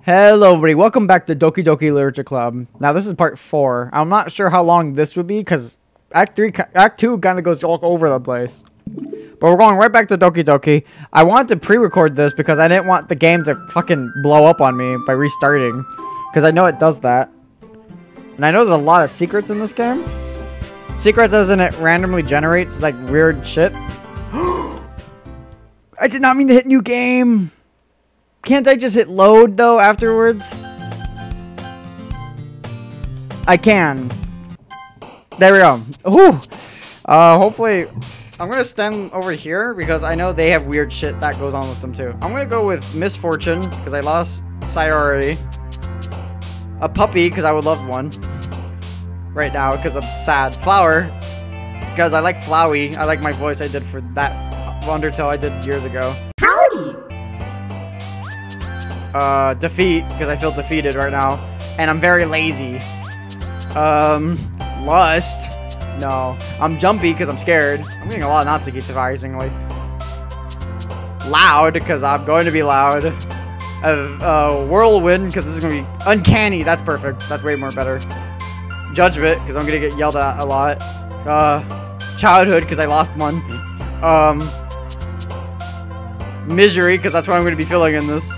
Hello everybody, welcome back to Doki Doki Literature Club. Now this is part 4. I'm not sure how long this would be because Act 2 kind of goes all over the place. But we're going right back to Doki Doki. I wanted to pre-record this because I didn't want the game to fucking blow up on me by restarting. Because I know it does that. And I know there's a lot of secrets in this game. Secrets as in it randomly generates like weird shit. I did not mean to hit new game. Can't I just hit load, though, afterwards? I can. There we go. Ooh. Hopefully... I'm gonna stand over here, because I know they have weird shit that goes on with them, too. I'm gonna go with Misfortune, because I lost Sai already. A puppy, because I would love one. Right now, because I'm sad. Flower, because I like Flowey. I like my voice I did for that Undertale I did years ago. Howdy! Defeat, because I feel defeated right now. And I'm very lazy. Lust. No. I'm jumpy, because I'm scared. I'm getting a lot of Natsuki, surprisingly. Loud, because I'm going to be loud. Whirlwind, because this is going to be uncanny. That's perfect. That's way more better. Judgment, because I'm going to get yelled at a lot. Childhood, because I lost one. Misery, because that's what I'm going to be feeling in this.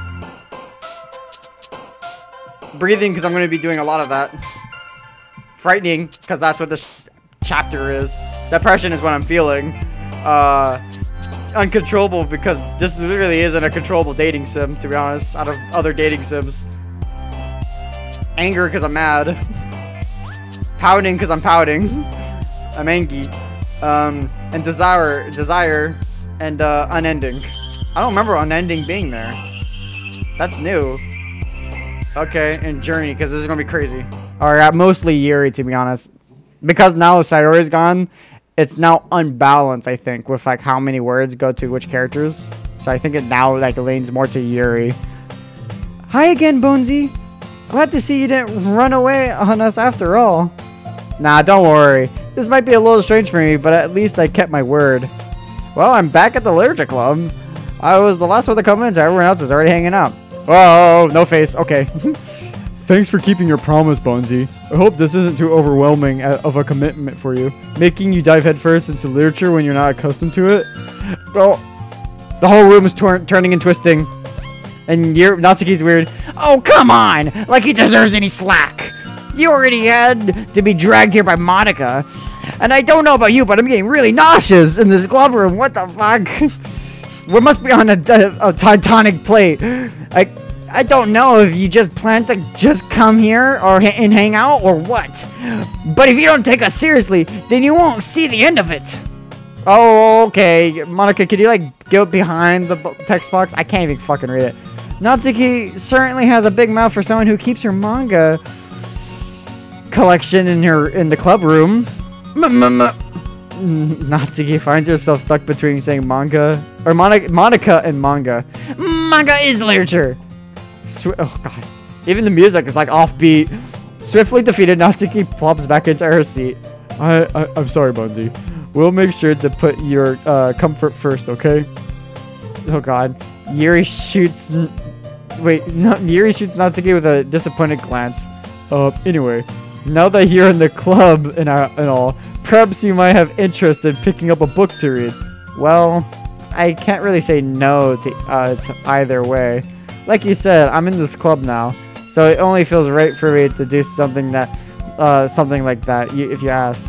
Breathing, because I'm going to be doing a lot of that. Frightening, because that's what this chapter is. Depression is what I'm feeling. Uncontrollable, because this literally isn't a controllable dating sim, to be honest, out of other dating sims. Anger, because I'm mad. Pouting, because I'm pouting. I'm angry. And desire, and unending. I don't remember unending being there. That's new. Okay, and Journey, because this is going to be crazy. Alright, mostly Yuri, to be honest. Because now Sayori's gone, it's now unbalanced, I think, with like how many words go to which characters. So I think it now like leans more to Yuri. Hi again, Bonesy. Glad to see you didn't run away on us after all. Nah, don't worry. This might be a little strange for me, but at least I kept my word. Well, I'm back at the Literature Club. I was the last one to come in, so everyone else is already hanging out. Whoa, no face. Okay. Thanks for keeping your promise, Bonesy. I hope this isn't too overwhelming of a commitment for you. Making you dive headfirst into literature when you're not accustomed to it? Well, the whole room is turning and twisting. And Natsuki's weird. Oh, come on! Like he deserves any slack. You already had to be dragged here by Monica. And I don't know about you, but I'm getting really nauseous in this club room. What the fuck? We must be on a tectonic plate. I don't know if you just plan to just come here and hang out or what. But if you don't take us seriously, then you won't see the end of it. Oh, okay. Monica, could you like go behind the text box? I can't even fucking read it. Natsuki certainly has a big mouth for someone who keeps her manga collection in the club room. Natsuki finds herself stuck between saying manga or Monica and manga. Manga is literature. Oh god. Even the music is like offbeat. Swiftly defeated, Natsuki plops back into her seat. I'm sorry, Bonesy. We'll make sure to put your comfort first, okay? Oh god. Yuri shoots Natsuki with a disappointed glance. Anyway, now that you're in the club and all, perhaps you might have interest in picking up a book to read. Well, I can't really say no to either way. Like you said, I'm in this club now, so it only feels right for me to do something like that, if you ask.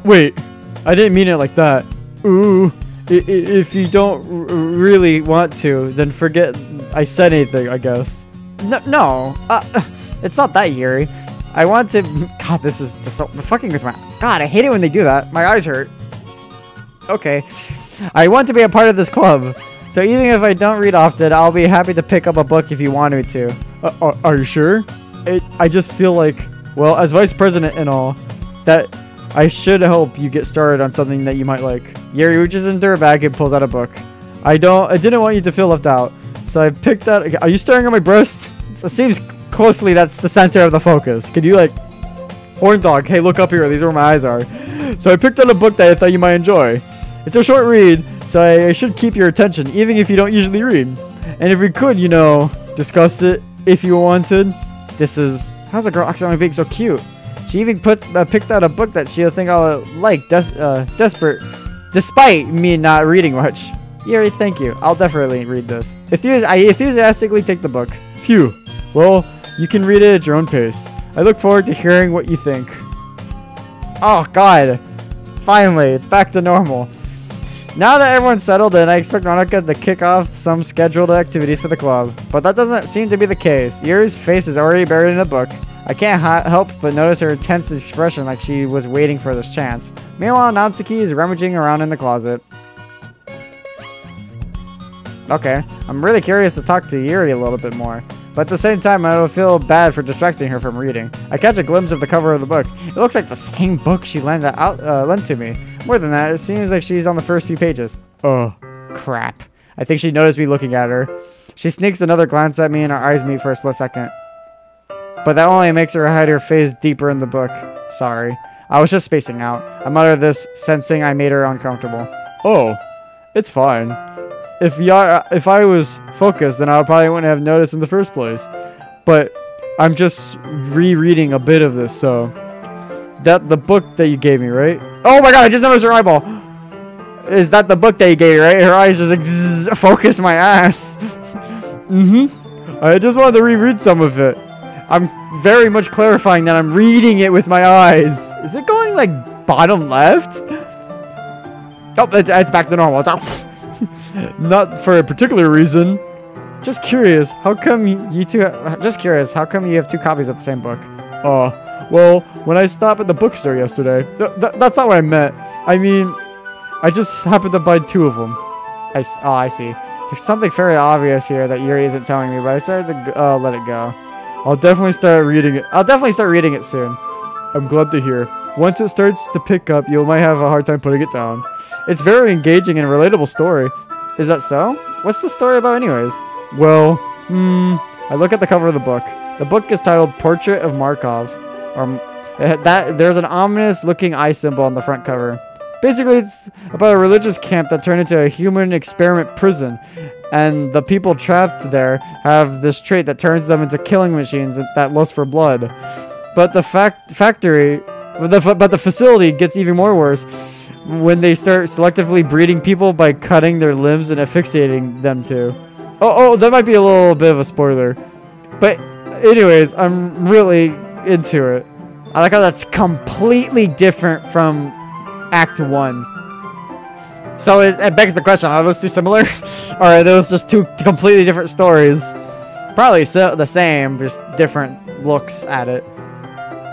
Wait, I didn't mean it like that. Ooh, if you don't really want to, then forget I said anything, I guess. No, it's not that, Yuri. I want to... God, this is so fucking with my... God, I hate it when they do that. My eyes hurt. Okay. I want to be a part of this club. So even if I don't read often, I'll be happy to pick up a book if you want me to. Are you sure? I just feel like, well, as vice president and all, that I should help you get started on something that you might like. Yuri reaches into her bag and pulls out a book. I didn't want you to feel left out. So I picked out... Are you staring at my breast? It seems closely that's the center of the focus. Could you like... Horn dog, hey, look up here. These are where my eyes are. So I picked out a book that I thought you might enjoy. It's a short read, so I should keep your attention, even if you don't usually read. And if we could, you know, discuss it if you wanted. This is... How's a girl accidentally being so cute? She even picked out a book that she'll think I'll like, desperate, despite me not reading much. Yuri, thank you. I'll definitely read this. I enthusiastically take the book. Phew. Well, you can read it at your own pace. I look forward to hearing what you think. Oh, God. Finally, it's back to normal. Now that everyone's settled in, I expect Monica to kick off some scheduled activities for the club. But that doesn't seem to be the case. Yuri's face is already buried in a book. I can't help but notice her intense expression like she was waiting for this chance. Meanwhile, Natsuki is rummaging around in the closet. Okay, I'm really curious to talk to Yuri a little bit more. But at the same time, I don't feel bad for distracting her from reading. I catch a glimpse of the cover of the book. It looks like the same book she lent to me. More than that, it seems like she's on the first few pages. Oh, crap. I think she noticed me looking at her. She sneaks another glance at me and our eyes meet for a split second. But that only makes her hide her face deeper in the book. Sorry. I was just spacing out. I muttered this, sensing I made her uncomfortable. Oh, it's fine. If I was focused, then I probably wouldn't have noticed in the first place. But I'm just rereading a bit of this, so... That the book that you gave me, right? Oh my god, I just noticed her eyeball! Is that the book that you gave me, right? Her eyes just like, zzz, focus my ass. I just wanted to reread some of it. I'm very much clarifying that I'm reading it with my eyes. Is it going like bottom left? Oh, it's back to normal. Not for a particular reason. Just curious, how come you two... Just curious, how come you have two copies of the same book? Well, when I stopped at the bookstore yesterday... that's not what I meant. I mean, I just happened to buy two of them. I see. There's something fairly obvious here that Yuri isn't telling me, but I started to let it go. I'll definitely start reading it soon. I'm glad to hear. Once it starts to pick up, you might have a hard time putting it down. It's very engaging and relatable story. Is that so? What's the story about anyways? Well, I look at the cover of the book. The book is titled Portrait of Markov. There's an ominous looking eye symbol on the front cover. Basically, it's about a religious camp that turned into a human experiment prison. And the people trapped there have this trait that turns them into killing machines that lust for blood. But the facility gets even more worse when they start selectively breeding people by cutting their limbs and asphyxiating them too. Oh, that might be a little bit of a spoiler. But anyways, I'm really into it. I like how that's completely different from Act 1. So it begs the question, are those two similar? Or are those just two completely different stories? Probably the same, just different looks at it.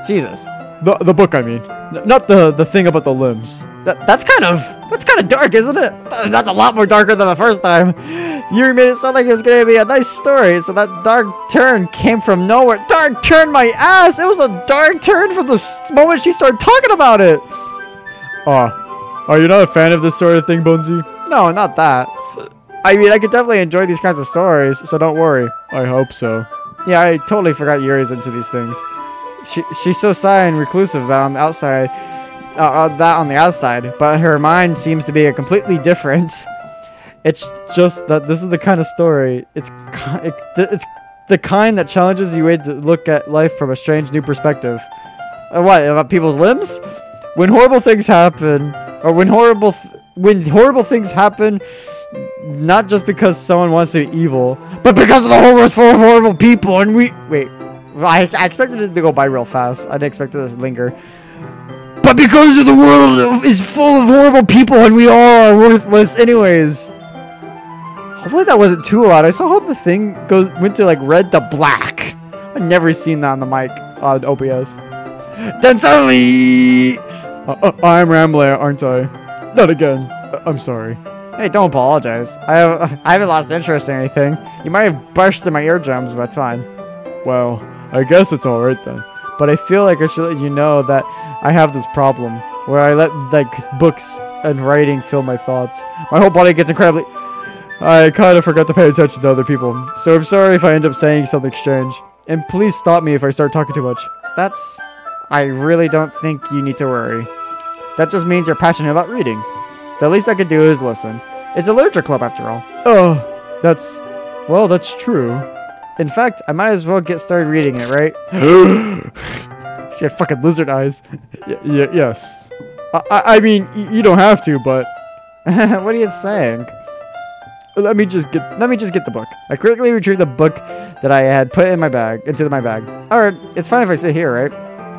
Jesus. The book, I mean. Not the thing about the limbs. That's kind of dark, isn't it? That's a lot more darker than the first time. You made it sound like it was going to be a nice story, so that dark turn came from nowhere. Dark turn my ass! It was a dark turn from the moment she started talking about it! Are you not a fan of this sort of thing, Bonesy? No, not that. I mean, I could definitely enjoy these kinds of stories, so don't worry. I hope so. Yeah, I totally forgot Yuri's into these things. She's so shy and reclusive that on the outside, but her mind seems to be a completely different. It's just that this is the kind of story. It's the kind that challenges you to look at life from a strange new perspective. What, about people's limbs? When horrible things happen, or when horrible things happen, not just because someone wants to be evil, but because the whole world's full of horrible people, and wait. I expected it to go by real fast. I didn't expect it to linger. But because the world is full of horrible people and we all are worthless anyways. Hopefully that wasn't too loud. I saw how the thing went to like red to black. I've never seen that on the mic on OBS. Then suddenly... I'm rambling, aren't I? Not again. I'm sorry. Hey, don't apologize. I haven't lost interest in anything. You might have burst in my eardrums, but it's fine. Well... I guess it's alright then. But I feel like I should let you know that I have this problem where I let like books and writing fill my thoughts. My whole body gets incredibly... I kind of forgot to pay attention to other people. So I'm sorry if I end up saying something strange. And please stop me if I start talking too much. I really don't think you need to worry. That just means you're passionate about reading. The least I could do is listen. It's a literature club after all. Oh, that's true. In fact, I might as well get started reading it, right? She had fucking lizard eyes. Yes. I mean, you don't have to, but... What are you saying? Let me just get the book. I quickly retrieved the book that I had put in my bag, into my bag. Alright, it's fine if I sit here, right?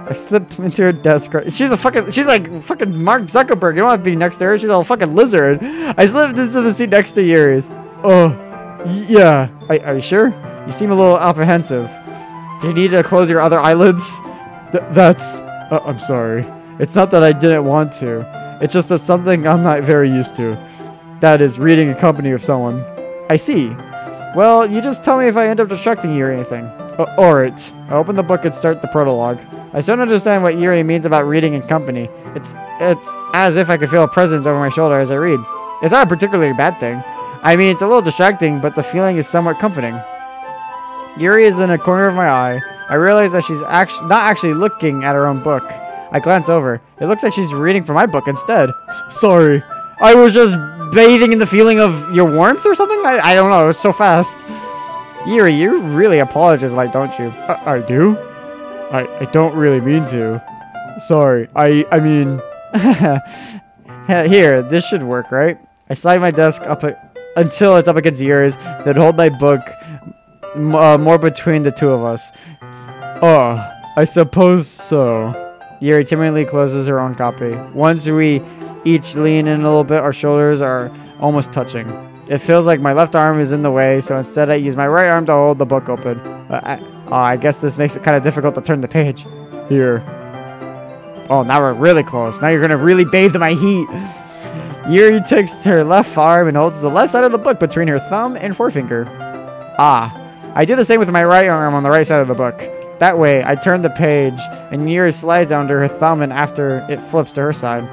I slipped into her desk. She's like fucking Mark Zuckerberg. You don't have to be next to her. She's a fucking lizard. I slipped into the seat next to Yuri's. Oh, yeah. Are you sure? You seem a little apprehensive. Do you need to close your other eyelids? That's... I'm sorry. It's not that I didn't want to. It's just that something I'm not very used to. That is reading in company of someone. I see. Well, you just tell me if I end up distracting you or anything. Alright. I open the book and start the prologue. I still don't understand what Yuri means about reading in company. It's as if I could feel a presence over my shoulder as I read. It's not a particularly bad thing. I mean, it's a little distracting, but the feeling is somewhat comforting. Yuri is in a corner of my eye. I realize that she's not actually looking at her own book. I glance over. It looks like she's reading from my book instead. Sorry. I was just bathing in the feeling of your warmth or something? I don't know. It's so fast. Yuri, you really apologize, like, don't you? I do? I don't really mean to. Sorry. I mean... Here, this should work, right? I slide my desk up until it's up against Yuri's, then hold my book more between the two of us. Oh, I suppose so. Yuri timidly closes her own copy. Once we each lean in a little bit, our shoulders are almost touching. It feels like my left arm is in the way, so instead I use my right arm to hold the book open. I guess this makes it kind of difficult to turn the page. Here. Oh, now we're really close. Now you're going to really bathe in my heat. Yuri takes her left arm and holds the left side of the book between her thumb and forefinger. I do the same with my right arm on the right side of the book. That way, I turn the page, and Yuri slides under her thumb and after it flips to her side.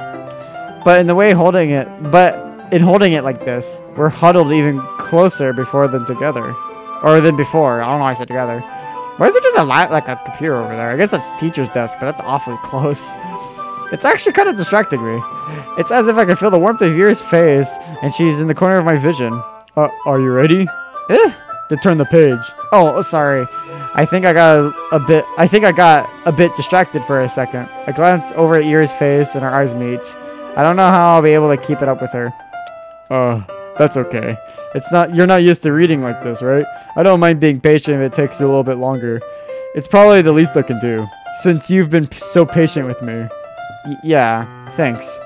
But in holding it like this, we're huddled even closer than together. Or than before. I don't know why I said together. Why is there just like a computer over there? I guess that's teacher's desk, but that's awfully close. It's actually kind of distracting me. It's as if I can feel the warmth of Yuri's face, and she's in the corner of my vision. Are you ready? To turn the page. Oh, sorry. I think I got a bit distracted for a second. I glance over at Yuri's face and our eyes meet. I don't know how I'll be able to keep it up with her. That's okay. You're not used to reading like this, right? I don't mind being patient if it takes you a little bit longer. It's probably the least I can do, since you've been so patient with me. Yeah, thanks.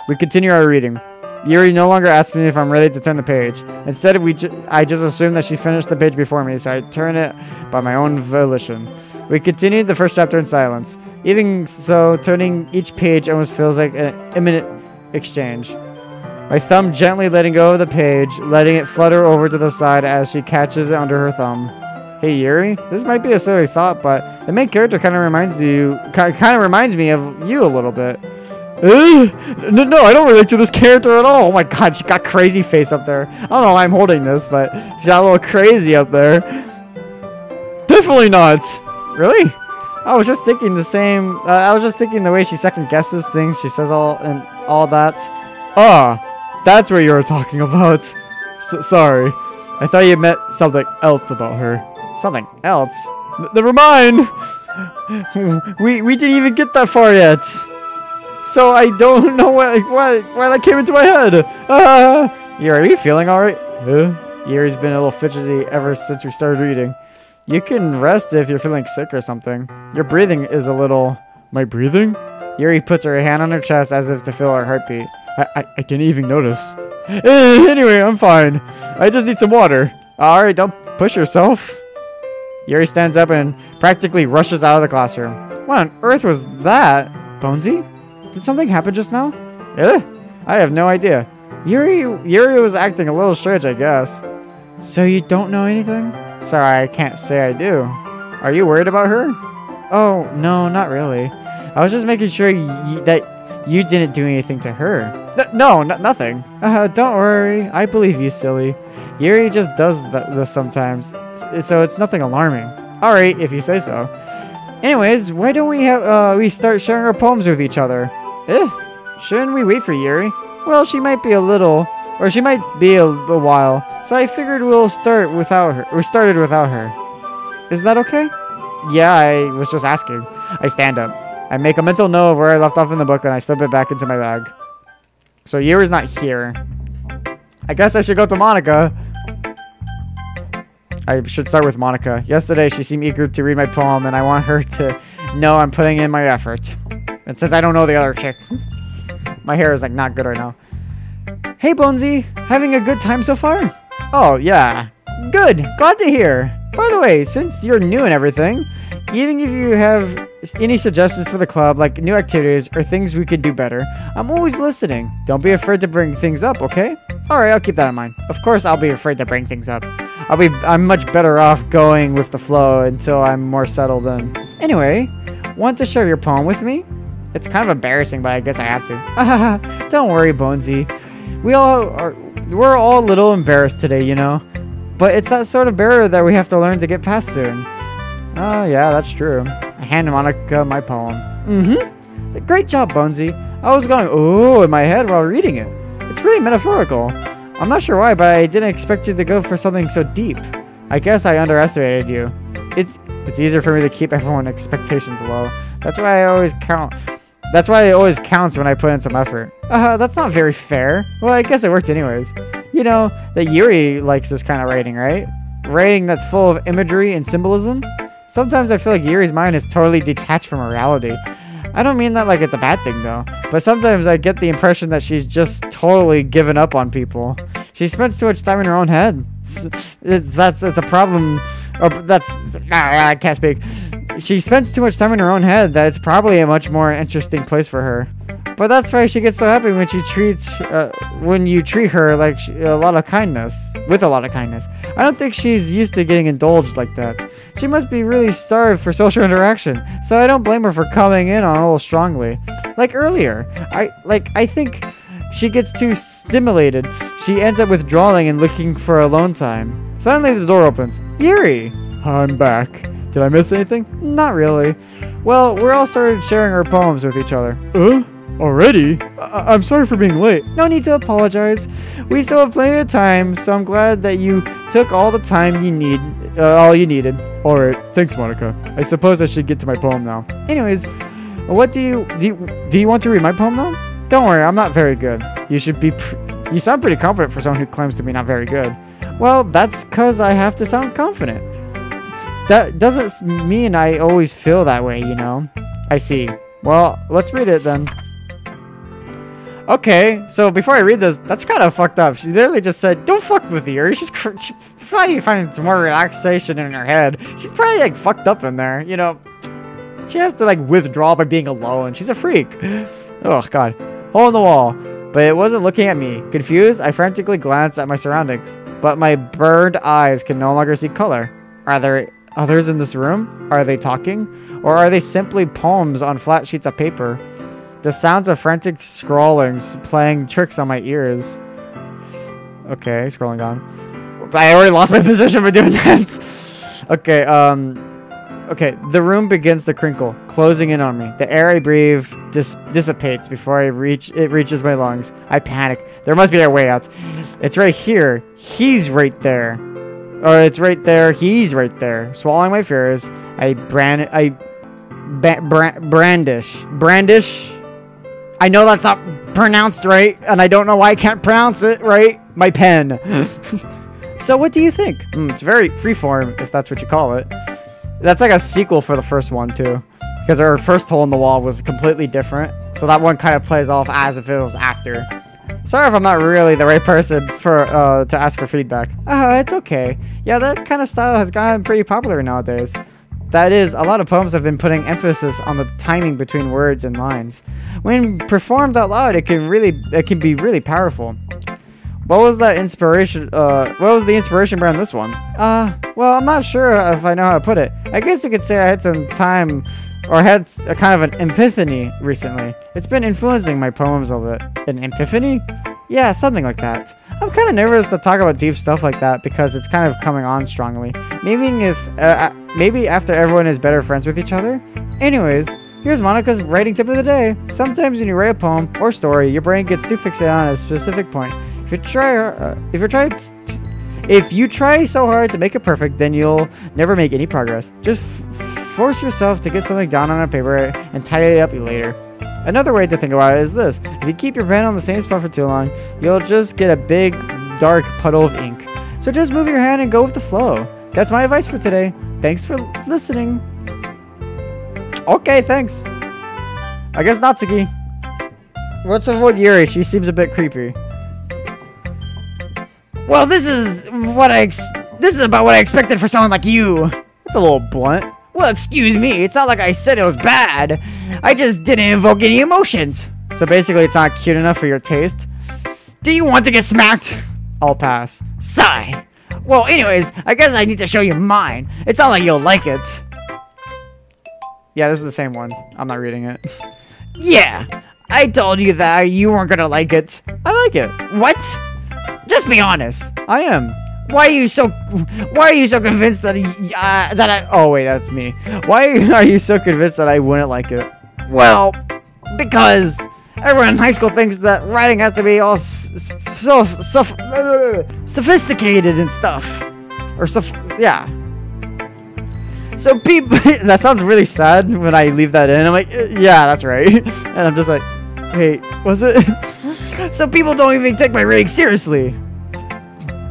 We continue our reading. Yuri no longer asks me if I'm ready to turn the page. Instead, I just assume that she finished the page before me, so I turn it by my own volition. We continued the first chapter in silence. Even so, turning each page almost feels like an imminent exchange. My thumb gently letting go of the page, letting it flutter over to the side as she catches it under her thumb. Hey Yuri, this might be a silly thought, but the main character kind of reminds me of you a little bit. No, I don't relate to this character at all. Oh my god, she got crazy face up there. I don't know why I'm holding this, but she got a little crazy up there. Definitely not. Really? I was just thinking the same. I was just thinking the way she second guesses things. She says all that. That's what you were talking about. Sorry. I thought you meant something else about her. Something else? Never mind. We didn't even get that far yet. So I don't know why that came into my head. Yuri, are you feeling alright? Yuri's been a little fidgety ever since we started reading. You can rest if you're feeling sick or something. Your breathing is a little... My breathing? Yuri puts her hand on her chest as if to feel her heartbeat. I didn't even notice. Anyway, I'm fine. I just need some water. Alright, don't push yourself. Yuri stands up and practically rushes out of the classroom. What on earth was that? Bonesy? Did something happen just now? I have no idea. Yuri was acting a little strange, I guess. So you don't know anything? Sorry, I can't say I do. Are you worried about her? Oh, no, not really. I was just making sure that you didn't do anything to her. Nothing. Don't worry. I believe you, silly. Yuri just does this sometimes, so it's nothing alarming. Alright, if you say so. Anyways, why don't we start sharing our poems with each other? Shouldn't we wait for Yuri? Well, she might be a little, or she might be a while, so I figured we'll start without her. We started without her. Is that okay? Yeah, I was just asking. I stand up. I make a mental note of where I left off in the book and I slip it back into my bag. So Yuri's not here. I guess I should go to Monica. I should start with Monica. Yesterday, she seemed eager to read my poem, and I want her to know I'm putting in my effort. And since I don't know the other chick, my hair is like not good right now. Hey, Bonesy, having a good time so far? Oh, yeah. Good. Glad to hear. By the way, since you're new and everything, even if you have any suggestions for the club, like new activities or things we could do better, I'm always listening. Don't be afraid to bring things up, okay? Alright, I'll keep that in mind. Of course, I'll be afraid to bring things up. I'm much better off going with the flow until I'm more settled in. Anyway, want to share your poem with me? It's kind of embarrassing, but I guess I have to. Don't worry, Bonesy. We're all a little embarrassed today, you know? But it's that sort of barrier that we have to learn to get past soon. Oh, yeah, that's true. I hand Monica my poem. Mm-hmm. Great job, Bonesy. I was going, ooh, in my head while reading it. It's really metaphorical. I'm not sure why, but I didn't expect you to go for something so deep. I guess I underestimated you. It's easier for me to keep everyone's expectations low. That's why I always count. That's why it always counts when I put in some effort. That's not very fair. Well, I guess it worked anyways. You know that Yuri likes this kind of writing, right? Writing that's full of imagery and symbolism. Sometimes I feel like Yuri's mind is totally detached from reality. I don't mean that like it's a bad thing though, but sometimes I get the impression that she's just totally given up on people. She spends too much time in her own head. That's a problem. I can't speak. She spends too much time in her own head that it's probably a much more interesting place for her. But that's why she gets so happy when you treat her like with a lot of kindness. I don't think she's used to getting indulged like that. She must be really starved for social interaction, so I don't blame her for coming in on a little strongly. Like earlier, I think she gets too stimulated. She ends up withdrawing and looking for alone time. Suddenly the door opens. Yuri! I'm back. Did I miss anything? Not really. Well, we're all started sharing our poems with each other. Already? I'm sorry for being late. No need to apologize. We still have plenty of time, so I'm glad that you took all the time you needed. Alright, thanks, Monica. I suppose I should get to my poem now. Anyways, what do you want to read my poem now? Don't worry, I'm not very good. You sound pretty confident for someone who claims to be not very good. Well, that's because I have to sound confident. That doesn't mean I always feel that way, you know? I see. Well, let's read it then. Okay, so before I read this, that's kind of fucked up. She literally just said, don't fuck with her. She's probably finding some more relaxation in her head. She's probably like fucked up in there, you know? She has to like withdraw by being alone. She's a freak. Oh, God. Hole in the wall. But it wasn't looking at me. Confused, I frantically glanced at my surroundings. But my burned eyes can no longer see color. Are there others in this room? Are they talking? Or are they simply poems on flat sheets of paper? The sounds of frantic scrawlings playing tricks on my ears. Okay, scrolling on. I already lost my position for doing that. Okay, okay, the room begins to crinkle, closing in on me. The air I breathe dissipates before it reaches my lungs. I panic. There must be a way out. It's right here. He's right there. Or it's right there. He's right there. Swallowing my fears, I brandish. I know that's not pronounced right, and I don't know why I can't pronounce it right. My pen. So what do you think? It's very freeform, if that's what you call it. That's like a sequel for the first one, too. Because our first hole in the wall was completely different. So that one kind of plays off as if it was after. Sorry if I'm not really the right person to ask for feedback. It's okay. Yeah, that kind of style has gotten pretty popular nowadays. That is, a lot of poems have been putting emphasis on the timing between words and lines. When performed out loud, it can be really powerful. What was the inspiration behind this one? Well, I'm not sure if I know how to put it. I guess you could say I had some time, or had a kind of an epiphany recently. It's been influencing my poems a bit. An epiphany? Yeah, something like that. I'm kind of nervous to talk about deep stuff like that because it's kind of coming on strongly. Maybe after everyone is better friends with each other. Anyways, here's Monica's writing tip of the day. Sometimes when you write a poem or story, your brain gets too fixated on a specific point. If If you try so hard to make it perfect, then you'll never make any progress. Just force yourself to get something down on a paper and tidy it up later. Another way to think about it is this. If you keep your pen on the same spot for too long, you'll just get a big, dark puddle of ink. So just move your hand and go with the flow. That's my advice for today. Thanks for listening. Okay, thanks. I guess Natsuki. Let's avoid Yuri. She seems a bit creepy. Well, this is about what I expected for someone like you. It's a little blunt. Well, excuse me. It's not like I said it was bad. I just didn't invoke any emotions. So basically, it's not cute enough for your taste. Do you want to get smacked? I'll pass. Sigh. Well, anyways, I guess I need to show you mine. It's not like you'll like it. Yeah, this is the same one. I'm not reading it. Yeah, I told you that you weren't gonna like it. I like it. What? Just be honest. I am. Why are you so convinced that oh wait, that's me. Why are you so convinced that I wouldn't like it? Well, because everyone in high school thinks that writing has to be all sophisticated and stuff. Or yeah. So people, that sounds really sad when I leave that in. I'm like, yeah, that's right. And I'm just like, wait, was it? So people don't even take my rating seriously.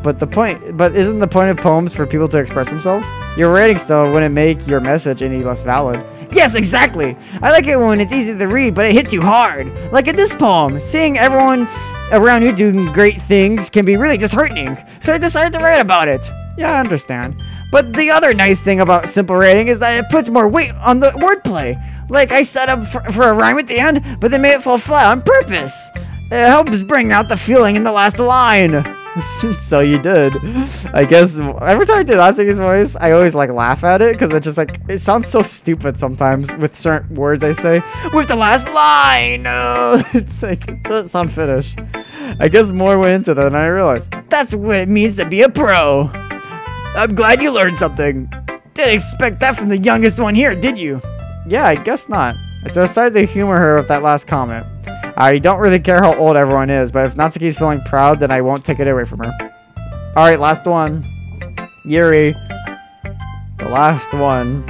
But isn't the point of poems for people to express themselves? Your rating still wouldn't make your message any less valid. Yes, exactly. I like it when it's easy to read, but it hits you hard. Like in this poem, seeing everyone around you doing great things can be really disheartening. So I decided to write about it. Yeah, I understand. But the other nice thing about simple writing is that it puts more weight on the wordplay. Like I set up for a rhyme at the end, but then made it fall flat on purpose. It helps bring out the feeling in the last line. So you did. I guess every time I do Natsuki's voice, I always like laugh at it because it's just like it sounds so stupid sometimes with certain words I say. With the last line, it's like it doesn't sound Finnish. I guess more went into that than I realized. That's what it means to be a pro. I'm glad you learned something. Didn't expect that from the youngest one here, did you? Yeah, I guess not. I decided to humor her with that last comment. I don't really care how old everyone is, but if Natsuki's feeling proud, then I won't take it away from her. Alright, last one. Yuri. The last one.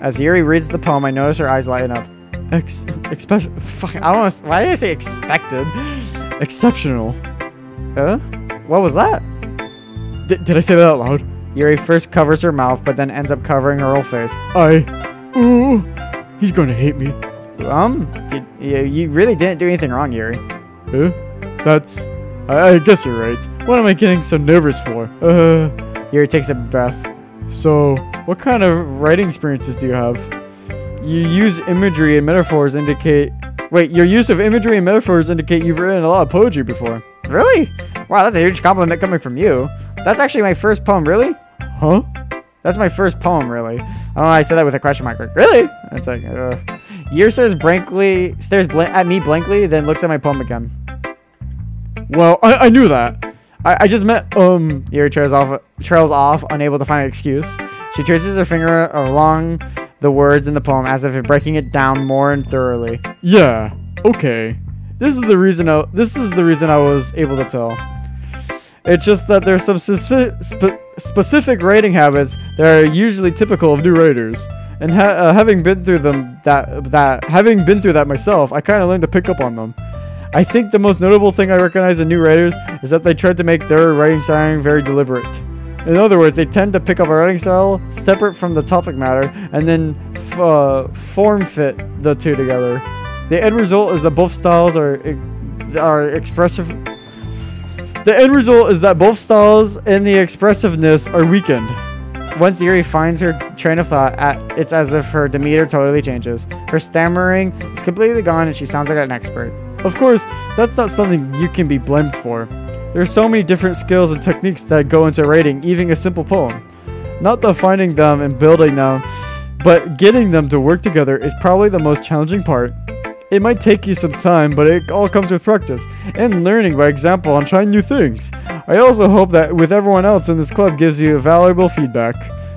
As Yuri reads the poem, I notice her eyes lighten up. Why did I say expected? Exceptional. What was that? Did I say that out loud? Yuri first covers her mouth, but then ends up covering her whole face. Ooh, he's gonna hate me. You really didn't do anything wrong, Yuri. I guess you're right. What am I getting so nervous for? Yuri takes a breath. So, what kind of writing experiences do you have? Your use of imagery and metaphors indicate you've written a lot of poetry before. Really? Wow, that's a huge compliment coming from you. That's actually my first poem, really? Huh? That's my first poem, really. I don't know why I said that with a question mark. Like, really? It's like, Yuri stares at me blankly, then looks at my poem again. Well, I knew that. I just meant, Yuri trails off, unable to find an excuse. She traces her finger along the words in the poem as if breaking it down more and thoroughly. Yeah, okay. This is the reason I was able to tell. It's just that there's some specific writing habits that are usually typical of new writers, and having been through that myself, I kind of learned to pick up on them. I think the most notable thing I recognize in new writers is that they try to make their writing style very deliberate. In other words, they tend to pick up a writing style separate from the topic matter and then form fit the two together. The end result is that both styles are expressive. The end result is that both styles and the expressiveness are weakened. Once Yuri finds her train of thought, it's as if her demeanor totally changes. Her stammering is completely gone and she sounds like an expert. Of course, that's not something you can be blamed for. There are so many different skills and techniques that go into writing even a simple poem. Not the finding them and building them, but getting them to work together is probably the most challenging part. It might take you some time, but it all comes with practice and learning by example and trying new things. I also hope that with everyone else in this club gives you valuable feedback.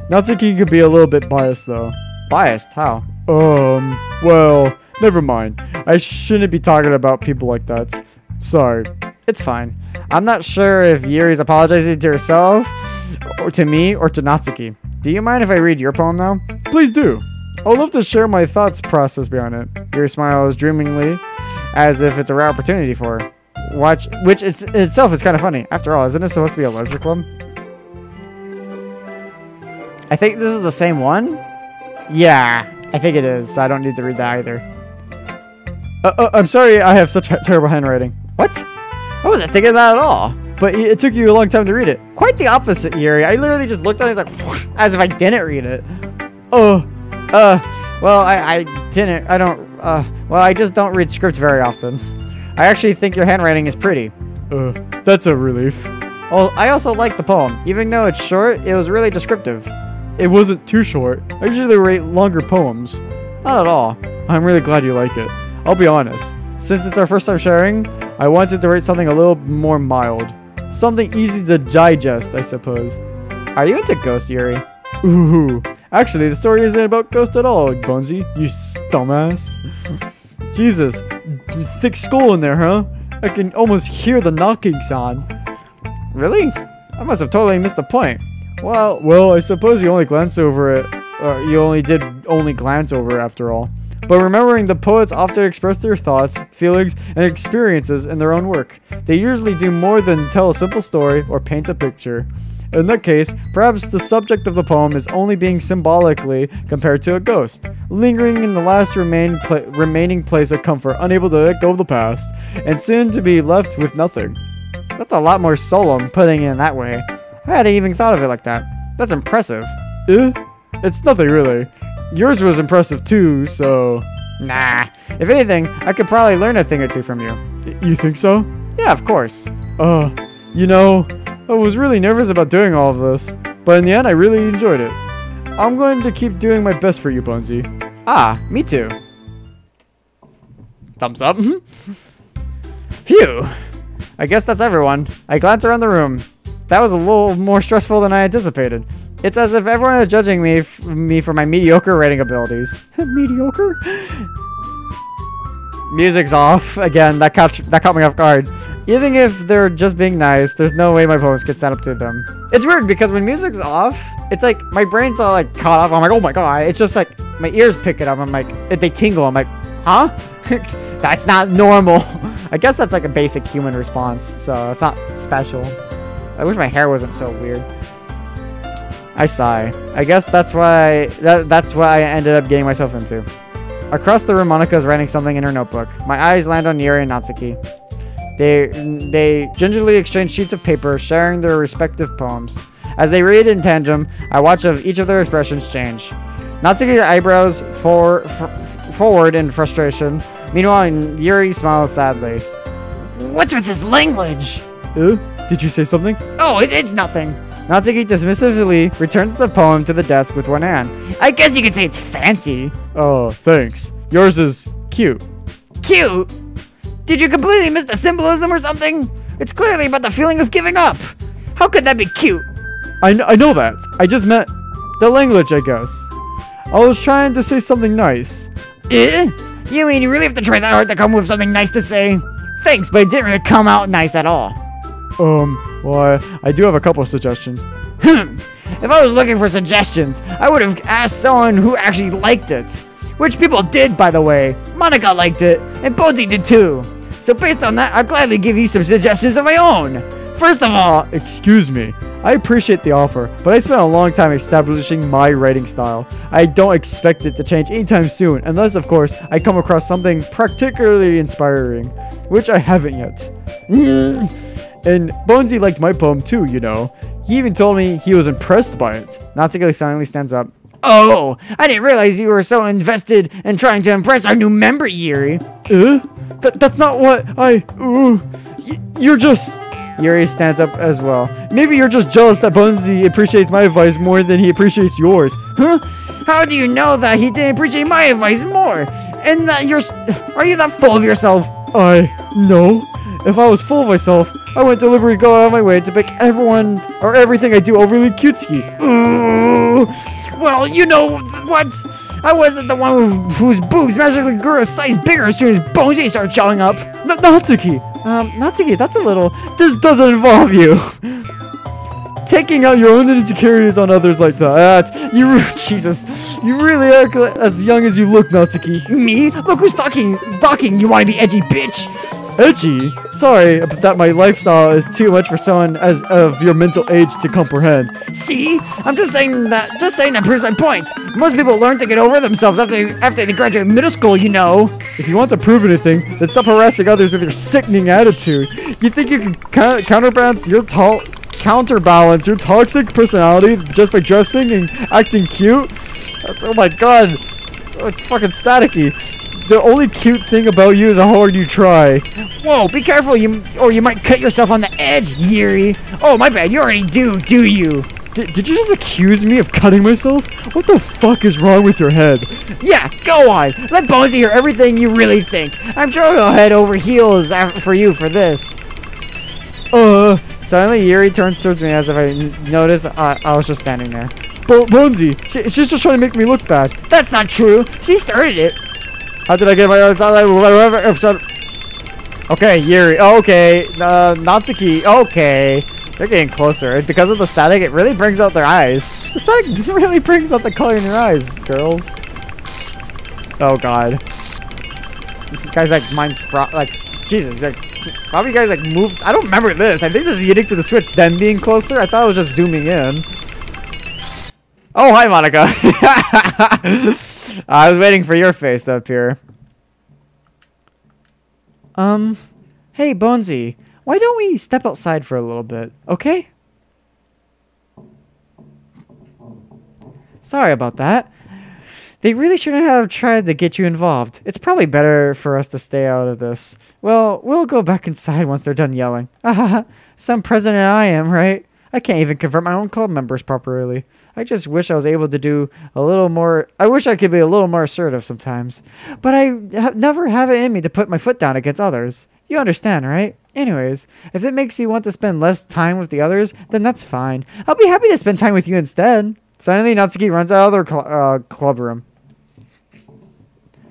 Natsuki could be a little bit biased though. Biased? How? Well, never mind. I shouldn't be talking about people like that. Sorry. It's fine. I'm not sure if Yuri's apologizing to herself, or to me, or to Natsuki. Do you mind if I read your poem now? Please do. I would love to share my thoughts process behind it. Yuri smiles dreamingly, as if it's a rare opportunity for her. Which in itself is kind of funny. After all, isn't it supposed to be a literature club? I think this is the same one? Yeah, I think it is. So I don't need to read that either. I'm sorry I have such terrible handwriting. What? I wasn't thinking that at all. But it took you a long time to read it. Quite the opposite, Yuri. I literally just looked at it and was like, as if I didn't read it. Well, I didn't. I don't, well, I just don't read scripts very often. I actually think your handwriting is pretty. That's a relief. Well, I also like the poem. Even though it's short, it was really descriptive. It wasn't too short. I usually write longer poems. Not at all. I'm really glad you like it. I'll be honest. Since it's our first time sharing, I wanted to write something a little more mild. Something easy to digest, I suppose. Are you into Ghost, Yuri? Ooh. Actually, the story isn't about Ghost at all, Bonesy. You dumbass. Jesus. Thick skull in there, huh? I can almost hear the knocking sound. Really? I must have totally missed the point. Well, I suppose you only glanced over it. You only glance over it after all. But remembering the poets often express their thoughts, feelings, and experiences in their own work. They usually do more than tell a simple story or paint a picture. In that case, perhaps the subject of the poem is only being symbolically compared to a ghost, lingering in the last remaining place of comfort, unable to let go of the past, and soon to be left with nothing. That's a lot more solemn, putting it in that way. I hadn't even thought of it like that. That's impressive. It's nothing really. Yours was impressive too, so... Nah. If anything, I could probably learn a thing or two from you. You think so? Yeah, of course. You know, I was really nervous about doing all of this, but in the end, I really enjoyed it. I'm going to keep doing my best for you, Bonesy. Ah, me too. Thumbs up. Phew. I guess that's everyone. I glance around the room. That was a little more stressful than I anticipated. It's as if everyone is judging me for my mediocre writing abilities. Mediocre? Music's off. Again, that caught me off guard. Even if they're just being nice, there's no way my poems could stand up to them. It's weird because when music's off, it's like my brain's all like caught off. I'm like, oh my god. It's just like my ears pick it up. I'm like, they tingle. I'm like, huh? That's not normal. I guess that's like a basic human response. So it's not special. I wish my hair wasn't so weird. I sigh. I guess that's why I ended up getting myself into. Across the room, Monika is writing something in her notebook. My eyes land on Yuri and Natsuki. They gingerly exchange sheets of paper, sharing their respective poems. As they read in tandem, I watch each of their expressions change. Natsuki's eyebrows forward in frustration. Meanwhile, Yuri smiles sadly. What's with this language? Did you say something? Oh, it's nothing. Natsuki dismissively returns the poem to the desk with one hand. I guess you could say it's fancy. Oh, thanks. Yours is cute. Cute? Did you completely miss the symbolism or something? It's clearly about the feeling of giving up. How could that be cute? I know that. I just meant the language, I guess. I was trying to say something nice. You mean you really have to try that hard to come with something nice to say? Thanks, but it didn't really come out nice at all. Well, I do have a couple of suggestions. If I was looking for suggestions, I would have asked someone who actually liked it. Which people did, by the way. Monika liked it, and Bonesy did too. So based on that, I'll gladly give you some suggestions of my own. First of all, excuse me. I appreciate the offer, but I spent a long time establishing my writing style. I don't expect it to change anytime soon, unless, of course, I come across something particularly inspiring, which I haven't yet. And Bonesy liked my poem too, you know. He even told me he was impressed by it. Natsuki silently stands up. Oh, I didn't realize you were so invested in trying to impress our new member, Yuri. That's not what you're just... Yuri stands up as well. Maybe you're just jealous that Bonesy appreciates my advice more than he appreciates yours. Huh? How do you know that he didn't appreciate my advice more? And that are you that full of yourself? No. If I was full of myself, I wouldn't deliberately go out of my way to make everyone or everything I do overly cutesy. Ooh. Well, you know what? I wasn't the one whose boobs magically grew a size bigger as soon as Bonesy started showing up. Natsuki, Natsuki, that's a little... This doesn't involve you. Taking out your own insecurities on others like that. Jesus. You really act as young as you look, Natsuki. Me? Look who's talking, you wanna be edgy bitch. Edgy? Sorry, but that my lifestyle is too much for someone as of your mental age to comprehend. See? I'm just saying that proves my point. Most people learn to get over themselves after they graduate middle school, you know. If you want to prove anything, then stop harassing others with your sickening attitude. You think you can counterbalance your toxic personality just by dressing and acting cute? Oh my god. It's like fucking staticky. The only cute thing about you is how hard you try. Whoa, be careful, or you might cut yourself on the edge, Yuri. Oh, my bad, you already do you? Did you just accuse me of cutting myself? What the fuck is wrong with your head? Yeah, go on. Let Bonesy hear everything you really think. I'm sure he'll head over heels for you for this. Suddenly Yuri turns towards me as if I noticed I was just standing there. Bonesy, she's just trying to make me look bad. That's not true. She started it. How did I get my... Okay, Yuri. Okay. Natsuki. Okay. They're getting closer. Because of the static, it really brings out their eyes. The static really brings out the color in your eyes, girls. Oh, God. You guys, like, Jesus. Like, how you guys, like, moved... I don't remember this. I think this is unique to the Switch, them being closer. I thought it was just zooming in. Oh, hi, Monica. I was waiting for your face to appear. Hey, Bonesy, why don't we step outside for a little bit, okay? Sorry about that. They really shouldn't have tried to get you involved. It's probably better for us to stay out of this. Well, we'll go back inside once they're done yelling. Some president I am, right? I can't even convert my own club members properly. I just wish I was able to do a little more... I wish I could be a little more assertive sometimes. But I never have it in me to put my foot down against others. You understand, right? Anyways, if it makes you want to spend less time with the others, then that's fine. I'll be happy to spend time with you instead. Suddenly, Natsuki runs out of their club room.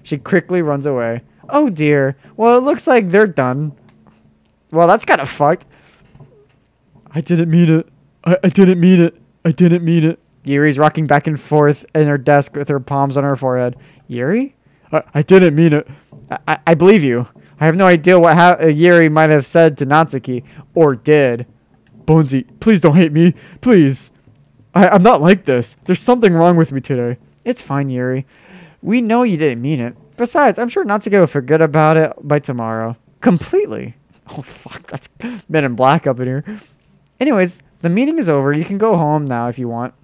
She quickly runs away. Oh dear. Well, it looks like they're done. Well, that's kind of fucked. I didn't mean it. I didn't mean it. I didn't mean it. Yuri's rocking back and forth in her desk with her palms on her forehead. Yuri? I didn't mean it. I believe you. I have no idea what Yuri might have said to Natsuki. Or did. Bonesy, please don't hate me. Please. I'm not like this. There's something wrong with me today. It's fine, Yuri. We know you didn't mean it. Besides, I'm sure Natsuki will forget about it by tomorrow. Completely. Oh, fuck. That's Men in Black up in here. Anyways, the meeting is over. You can go home now if you want.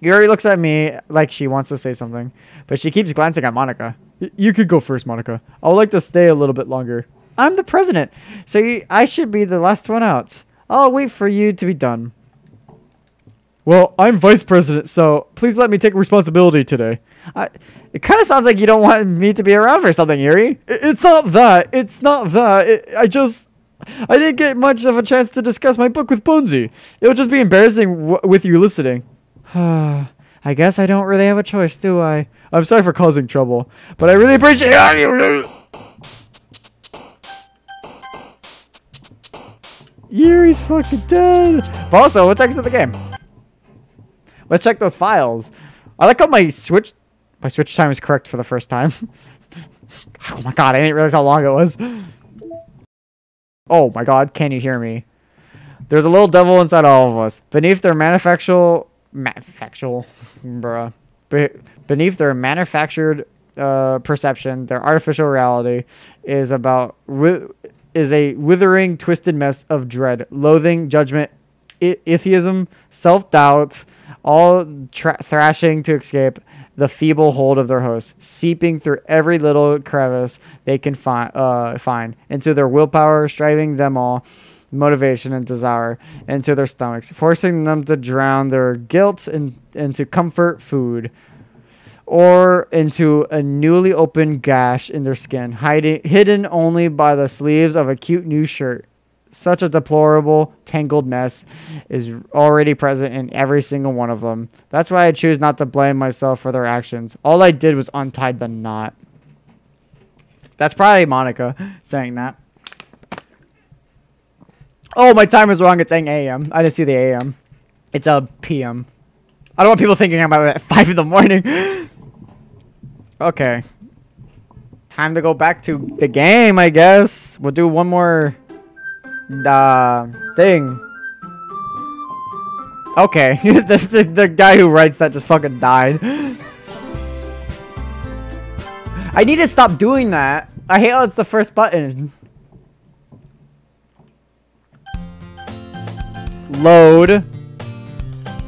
Yuri looks at me like she wants to say something, but she keeps glancing at Monica. You could go first, Monica. I would like to stay a little bit longer. I'm the president, so I should be the last one out. I'll wait for you to be done. Well, I'm vice president, so please let me take responsibility today. It kind of sounds like you don't want me to be around for something, Yuri. It's not that. It's not that. I didn't get much of a chance to discuss my book with Bonesy. It would just be embarrassing with you listening. I guess I don't really have a choice, do I? I'm sorry for causing trouble, but I really appreciate it. Yuri's fucking dead. But also, what's next to the game? Let's check those files. I like how my switch time is correct for the first time. Oh my god, I didn't realize how long it was. Oh my god, can you hear me? There's a little devil inside all of us. Beneath their manufactured perception, their artificial reality is a withering, twisted mess of dread, loathing, judgment, atheism, self-doubt, all thrashing to escape the feeble hold of their host, seeping through every little crevice they can find into their willpower, striving them all motivation and desire into their stomachs, forcing them to drown their guilt into comfort food or into a newly opened gash in their skin, hidden only by the sleeves of a cute new shirt. Such a deplorable, tangled mess is already present in every single one of them. That's why I choose not to blame myself for their actions. All I did was untie the knot. That's probably Monica saying that. Oh, my timer's wrong. It's saying AM. I didn't see the AM. It's a PM. I don't want people thinking I'm at 5 in the morning. Okay. Time to go back to the game, I guess. We'll do one more thing. Okay. the guy who writes that just fucking died. I need to stop doing that. I hate how it's the first button. Load.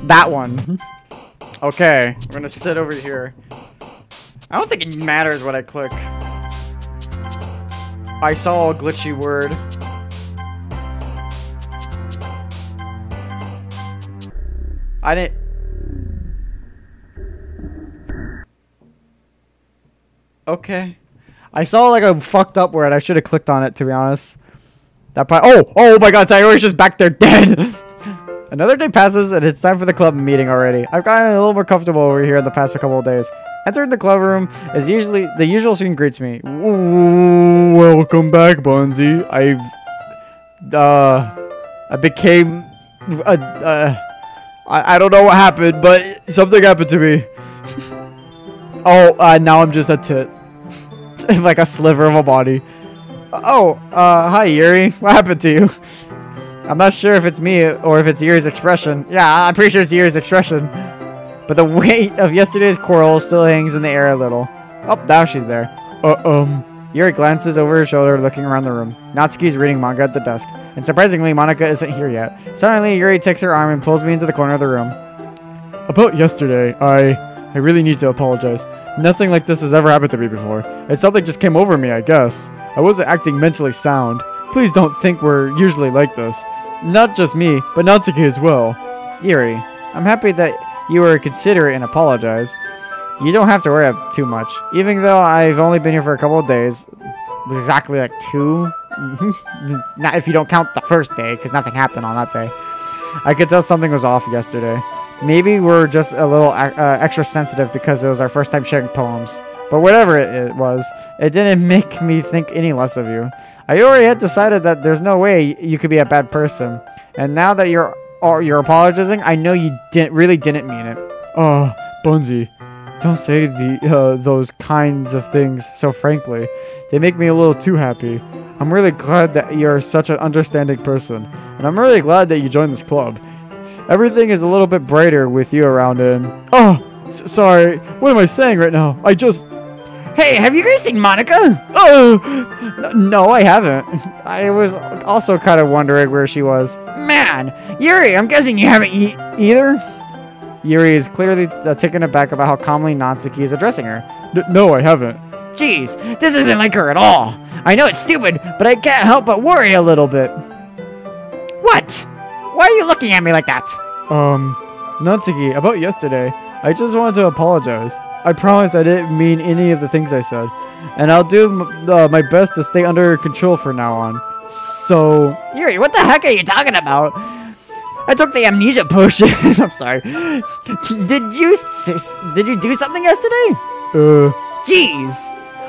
That one. Okay. We're gonna sit over here. I don't think it matters what I click. I saw a glitchy word. I didn't... Okay. I saw like a fucked up word. I should have clicked on it, to be honest. That probably... Oh my god, Tyro's just back there dead. Another day passes and it's time for the club meeting already. I've gotten a little more comfortable over here in the past couple of days. Entering the club room is usually... The usual scene greets me. Ooh, welcome back, Bonesy. I became... I don't know what happened, but something happened to me. Now I'm just a tit. Like a sliver of a body. Hi, Yuri. What happened to you? I'm not sure if it's me or if it's Yuri's expression. Yeah, I'm pretty sure it's Yuri's expression. But the weight of yesterday's quarrel still hangs in the air a little. Oh, now she's there. Yuri glances over her shoulder, looking around the room. Natsuki's reading manga at the desk. And surprisingly, Monika isn't here yet. Suddenly, Yuri takes her arm and pulls me into the corner of the room. About yesterday, I really need to apologize. Nothing like this has ever happened to me before. It's something just came over me, I guess. I wasn't acting mentally sound. Please don't think we're usually like this. Not just me, but Natsuki as well. Yuri, I'm happy that you were considerate and apologize. You don't have to worry too much. Even though I've only been here for a couple of days. Exactly like 2. Not if you don't count the first day, because nothing happened on that day. I could tell something was off yesterday. Maybe we're just a little extra sensitive because it was our first time sharing poems. But whatever it was, it didn't make me think any less of you. I already had decided that there's no way you could be a bad person. And now that you're apologizing, I know you really didn't mean it. Oh, Bonesy, don't say those kinds of things so frankly. They make me a little too happy. I'm really glad that you're such an understanding person. And I'm really glad that you joined this club. Everything is a little bit brighter with you around and... Oh, sorry. What am I saying right now? I just... Hey, have you guys seen Monika? Oh! No, I haven't. I was also kind of wondering where she was. Man! Yuri, I'm guessing you haven't either? Yuri is clearly taken aback about how calmly Natsuki is addressing her. No, I haven't. Jeez, this isn't like her at all. I know it's stupid, but I can't help but worry a little bit. What? Why are you looking at me like that? Natsuki, about yesterday, I just wanted to apologize. I promise I didn't mean any of the things I said. And I'll do my best to stay under control from now on. So... Yuri, what the heck are you talking about? I took the amnesia potion. I'm sorry. Did you do something yesterday? Jeez.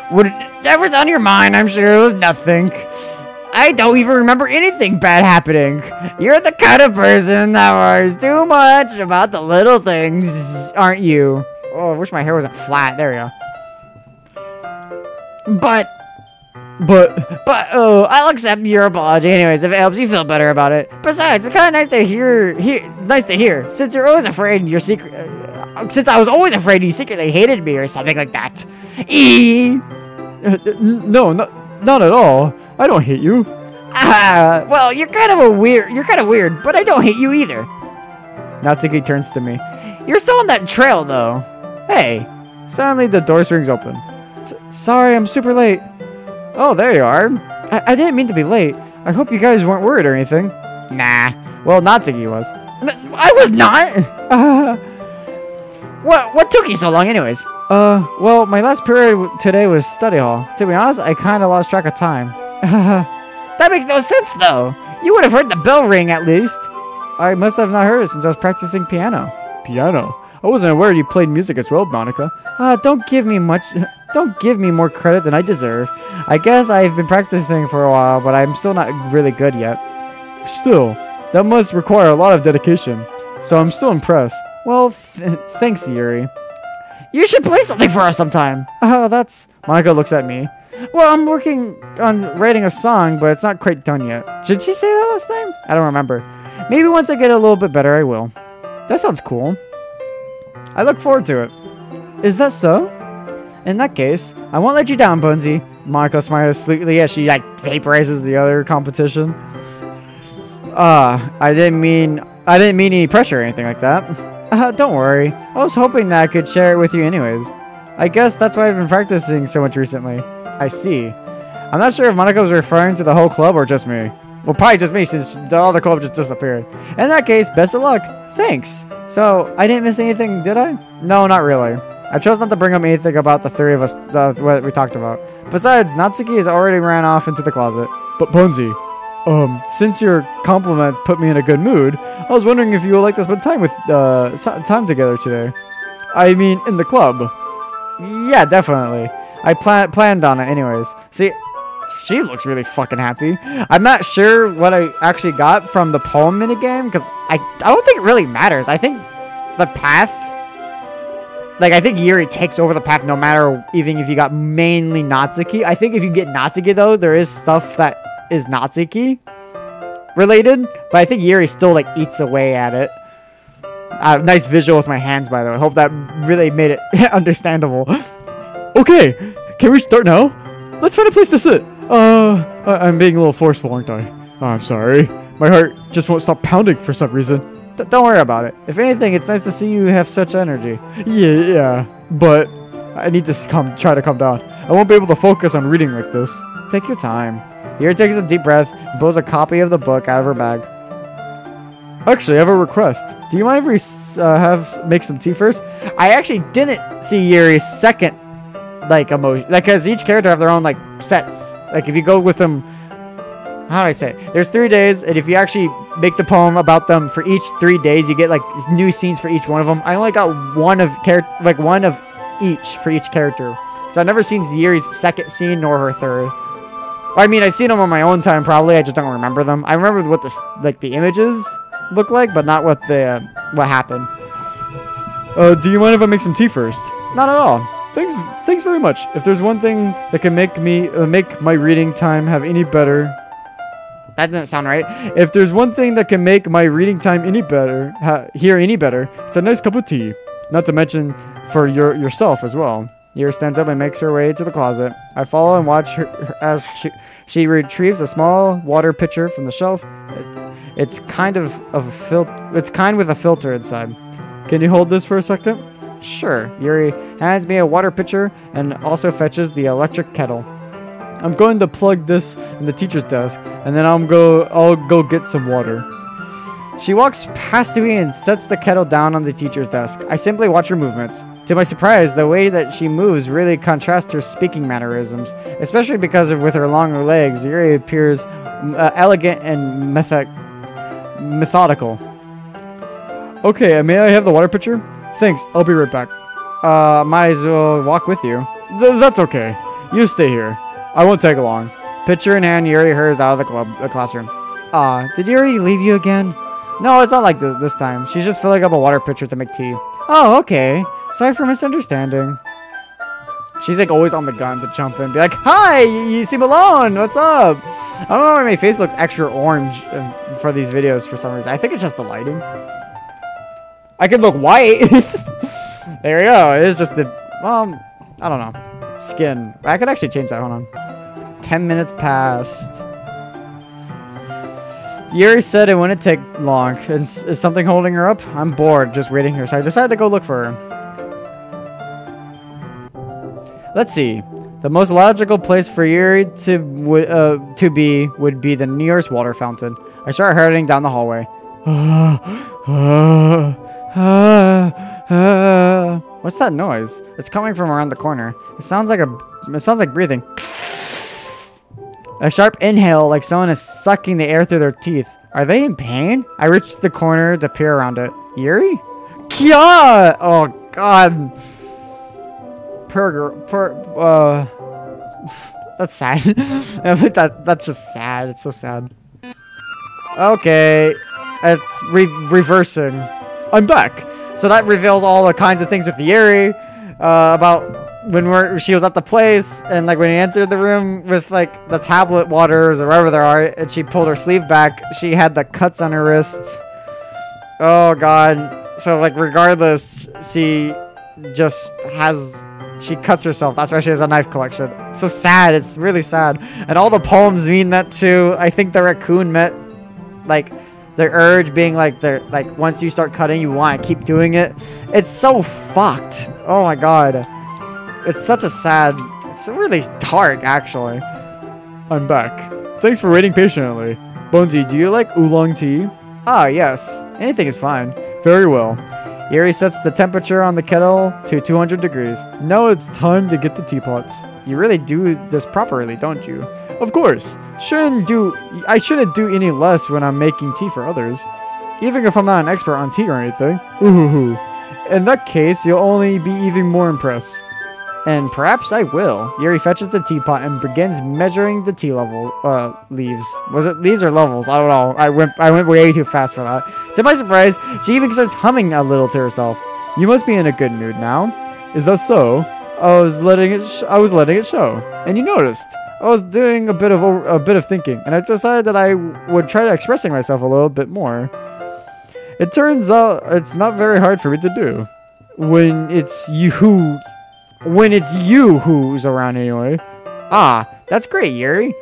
Whatever's on your mind, I'm sure it was nothing. I don't even remember anything bad happening. You're the kind of person that worries too much about the little things, aren't you? Oh, I wish my hair wasn't flat. There we go. But, I'll accept your apology anyways if it helps you feel better about it. Besides, it's kind of nice to hear. Since you're always afraid since I was always afraid you secretly hated me or something like that. No, not at all. I don't hate you. Well, you're kind of weird, but I don't hate you either. Natsuki turns to me. You're still on that trail, though. Hey. Suddenly, the door swings open. Sorry, I'm super late. Oh, there you are. I didn't mean to be late. I hope you guys weren't worried or anything. Nah. Well, Natsuki was. I was not! What took you so long anyways? Well, my last period today was study hall. To be honest, I kind of lost track of time. That makes no sense, though. You would have heard the bell ring, at least. I must have not heard it since I was practicing piano. Piano? I wasn't aware you played music as well, Monika. Don't give me more credit than I deserve. I guess I've been practicing for a while, but I'm still not really good yet. Still, that must require a lot of dedication. So I'm still impressed. Well, thanks, Yuri. You should play something for us sometime. Oh, that's... Monica looks at me. Well, I'm working on writing a song, but it's not quite done yet. Did she say that last time? I don't remember. Maybe once I get a little bit better, I will. That sounds cool. I look forward to it. Is that so? In that case, I won't let you down, Bonesy. Monica smiles sweetly as she, like, vaporizes the other competition. I didn't mean any pressure or anything like that. Don't worry. I was hoping that I could share it with you anyways. I guess that's why I've been practicing so much recently. I see. I'm not sure if Monica was referring to the whole club or just me. Well, probably just me since the other club just disappeared. In that case, best of luck. Thanks. So, I didn't miss anything, did I? No, not really. I chose not to bring up anything about the three of us, what we talked about. Besides, Natsuki has already ran off into the closet. But Bonesy, since your compliments put me in a good mood, I was wondering if you would like to spend time together today. I mean, in the club. Yeah, definitely. I planned on it anyways. See, she looks really fucking happy. I'm not sure what I actually got from the poem minigame, because I don't think it really matters. I think the path... Like, I think Yuri takes over the path no matter even if you got mainly Natsuki. I think if you get Natsuki, though, there is stuff that is Natsuki related. But I think Yuri still, like, eats away at it. Nice visual with my hands, by the way. I hope that really made it understandable. Okay, can we start now? Let's find a place to sit. I'm being a little forceful, aren't I? Oh, I'm sorry. My heart just won't stop pounding for some reason. Don't worry about it. If anything, it's nice to see you have such energy. Yeah, but I need to try to calm down. I won't be able to focus on reading like this. Take your time. Yuri takes a deep breath and pulls a copy of the book out of her bag. Actually, I have a request. Do you mind if we make some tea first? I actually didn't see Yuri's second, like, emotion. Like, because each character have their own, like, sets. Like, if you go with them... How do I say it? There's 3 days, and if you actually make the poem about them for each 3 days, you get, like, new scenes for each one of them. I only got one of each for each character. So I've never seen Yuri's second scene nor her third. I mean, I've seen them on my own time, probably. I just don't remember them. I remember what the images look like, but not what happened. Do you mind if I make some tea first? Not at all. Thanks very much. If there's one thing that can make my reading time have any better... That doesn't sound right. If there's one thing that can make my reading time any better, it's a nice cup of tea. Not to mention for yourself as well. Yuri stands up and makes her way to the closet. I follow and watch her as she retrieves a small water pitcher from the shelf. It's kind with a filter inside. Can you hold this for a second? Sure. Yuri hands me a water pitcher and also fetches the electric kettle. I'm going to plug this in the teacher's desk, and then I'll go get some water. She walks past me and sets the kettle down on the teacher's desk. I simply watch her movements. To my surprise, the way that she moves really contrasts her speaking mannerisms, especially because with her longer legs, Yuri appears elegant and methodical. Okay, may I have the water pitcher? Thanks, I'll be right back. Might as well walk with you. That's okay. You stay here. I won't take long. Pitcher in hand, Yuri hurries out of the classroom. Did Yuri leave you again? No, it's not like this time. She's just filling up a water pitcher to make tea. Oh, okay. Sorry for misunderstanding. She's like always on the gun to jump in and be like, hi, you seem alone. What's up? I don't know why my face looks extra orange for these videos for some reason. I think it's just the lighting. I could look white. There we go. It is just the, I don't know. Skin. I could actually change that. Hold on. 10 minutes passed. Yuri said it wouldn't take long. Is something holding her up? I'm bored just waiting here, so I decided to go look for her. Let's see. The most logical place for Yuri to be would be the nearest water fountain. I start hurrying down the hallway. What's that noise? It's coming from around the corner. It sounds like breathing. A sharp inhale, like someone is sucking the air through their teeth. Are they in pain? I reach the corner to peer around it. Yuri? Kia! Oh god. That's sad. That's just sad. It's so sad. Okay. It's reversing. I'm back. So that reveals all the kinds of things with Yuri. About when she was at the place, and like when he entered the room with like the tablet waters or wherever they are, and she pulled her sleeve back, she had the cuts on her wrists. Oh god. So like regardless, she cuts herself. That's why she has a knife collection. It's so sad. It's really sad. And all the poems mean that too. I think the raccoon meant like the urge being like once you start cutting, you want to keep doing it. It's so fucked. Oh my god. It's such a sad, it's really dark actually. I'm back. Thanks for waiting patiently. Bonesy, do you like oolong tea? Ah, yes. Anything is fine. Very well. Yuri sets the temperature on the kettle to 200 degrees. Now it's time to get the teapots. You really do this properly, don't you? Of course. I shouldn't do any less when I'm making tea for others. Even if I'm not an expert on tea or anything. Ooh. In that case, you'll only be even more impressed. And perhaps I will. Yuri fetches the teapot and begins measuring the tea leaves. Was it leaves or levels? I don't know. I went way too fast for that. To my surprise, she even starts humming a little to herself. You must be in a good mood now. Is that so? I was letting it show. And you noticed. I was doing a bit of thinking, and I decided that I would try to expressing myself a little bit more. It turns out it's not very hard for me to do. When it's you who's around anyway. Ah, that's great, Yuri.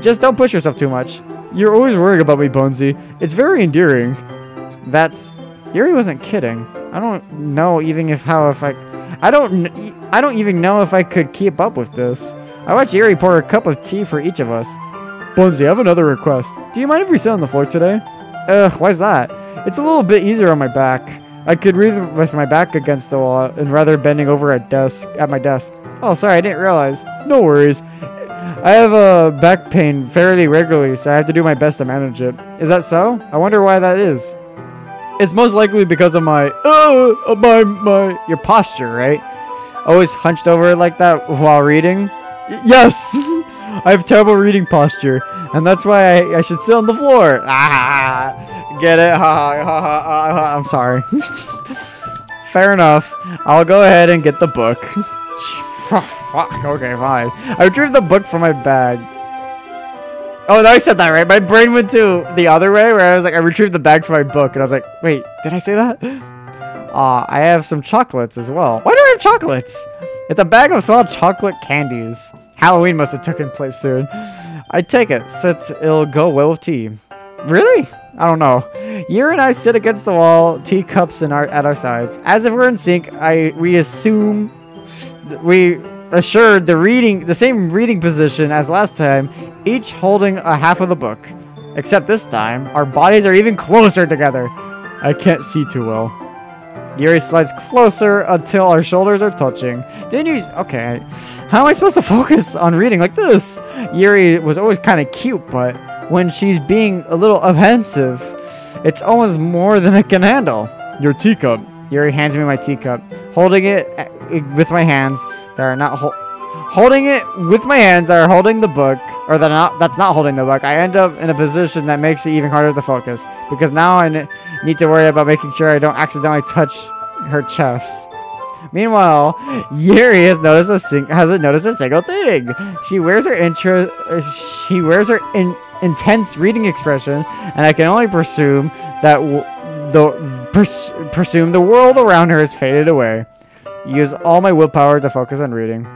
Just don't push yourself too much. You're always worrying about me, Bonesy. It's very endearing. Yuri wasn't kidding. I don't know even I don't even know if I could keep up with this. I watched Yuri pour a cup of tea for each of us. Bonesy, I have another request. Do you mind if we sit on the floor today? Why's that? It's a little bit easier on my back. I could read with my back against the wall and rather bending over at my desk. Oh, sorry, I didn't realize. No worries. I have a back pain fairly regularly, so I have to do my best to manage it. Is that so? I wonder why that is. It's most likely because of your posture, right? Always hunched over like that while reading. Yes! I have terrible reading posture, and that's why I should sit on the floor. Get it? I'm sorry. Fair enough. I'll go ahead and get the book. Fuck. Okay, fine. I retrieved the book from my bag. Oh, no, I said that right. My brain went to the other way where I was like, I retrieved the bag from my book, and I was like, wait, did I say that? I have some chocolates as well. Why do I have chocolates? It's a bag of small chocolate candies. Halloween must have taken place soon. I take it, since it'll go well with tea. Really? I don't know. Yuri and I sit against the wall, teacups at our sides. As if we're in sync, we assured the same reading position as last time, each holding a half of the book. Except this time, our bodies are even closer together. I can't see too well. Yuri slides closer until our shoulders are touching. Okay. How am I supposed to focus on reading like this? Yuri was always kind of cute, but when she's being a little offensive, it's almost more than I can handle. Your teacup. Yuri hands me my teacup, holding it with my hands that are not holding the book, or that's not holding the book. I end up in a position that makes it even harder to focus, because now I need to worry about making sure I don't accidentally touch her chest. Meanwhile, Yuri hasn't noticed a single thing. She wears her intense reading expression, and I can only presume that the world around her has faded away. Use all my willpower to focus on reading.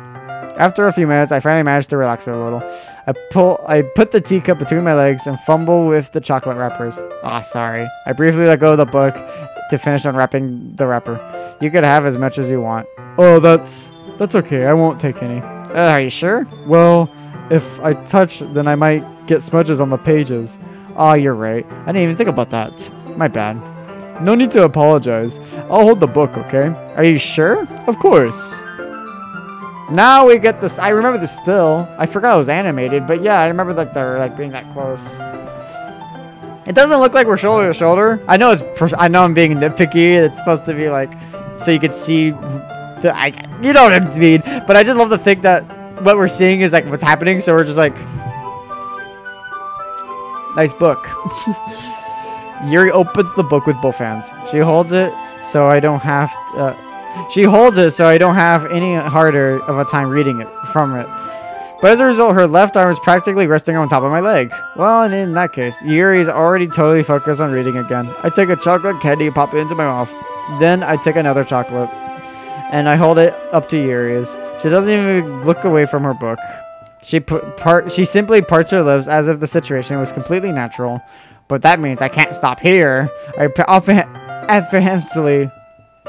After a few minutes, I finally managed to relax her a little. I put the teacup between my legs and fumble with the chocolate wrappers. Sorry. I briefly let go of the book to finish unwrapping the wrapper. You could have as much as you want. Oh, that's okay. I won't take any. Are you sure? Well, if I touch, then I might get smudges on the pages. You're right. I didn't even think about that. My bad. No need to apologize. I'll hold the book, okay? Are you sure? Of course. Now we get this. I remember this still. I forgot it was animated, but yeah, I remember that they're like being that close. It doesn't look like we're shoulder to shoulder. I know I'm being nitpicky. It's supposed to be like so you could see you know what I mean. But I just love to think that what we're seeing is like what's happening. So we're just like Nice book. Yuri opens the book with both hands. She holds it so I don't have any harder of a time reading it from it. But as a result, her left arm is practically resting on top of my leg. Well, and in that case, Yuri is already totally focused on reading again. I take a chocolate candy, pop it into my mouth. Then I take another chocolate, and I hold it up to Yuri's. She doesn't even look away from her book. She simply parts her lips as if the situation was completely natural. But that means I can't stop here. I apprehensively...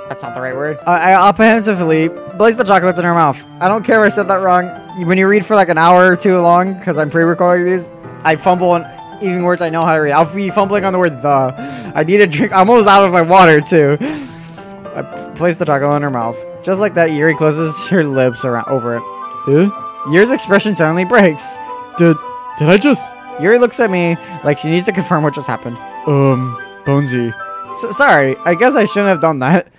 That's not the right word. I apprehensively place the chocolates in her mouth. I don't care if I said that wrong. When you read for like an hour or two long, because I'm pre-recording these, I fumble on even words I know how to read. I'll be fumbling on the word the. I need a drink. I'm almost out of my water too. I place the chocolate in her mouth. Just like that, Yuri closes her lips over it. Yuri's expression suddenly breaks. Did I just... Yuri looks at me like she needs to confirm what just happened. Bonesy. Sorry, I guess I shouldn't have done that.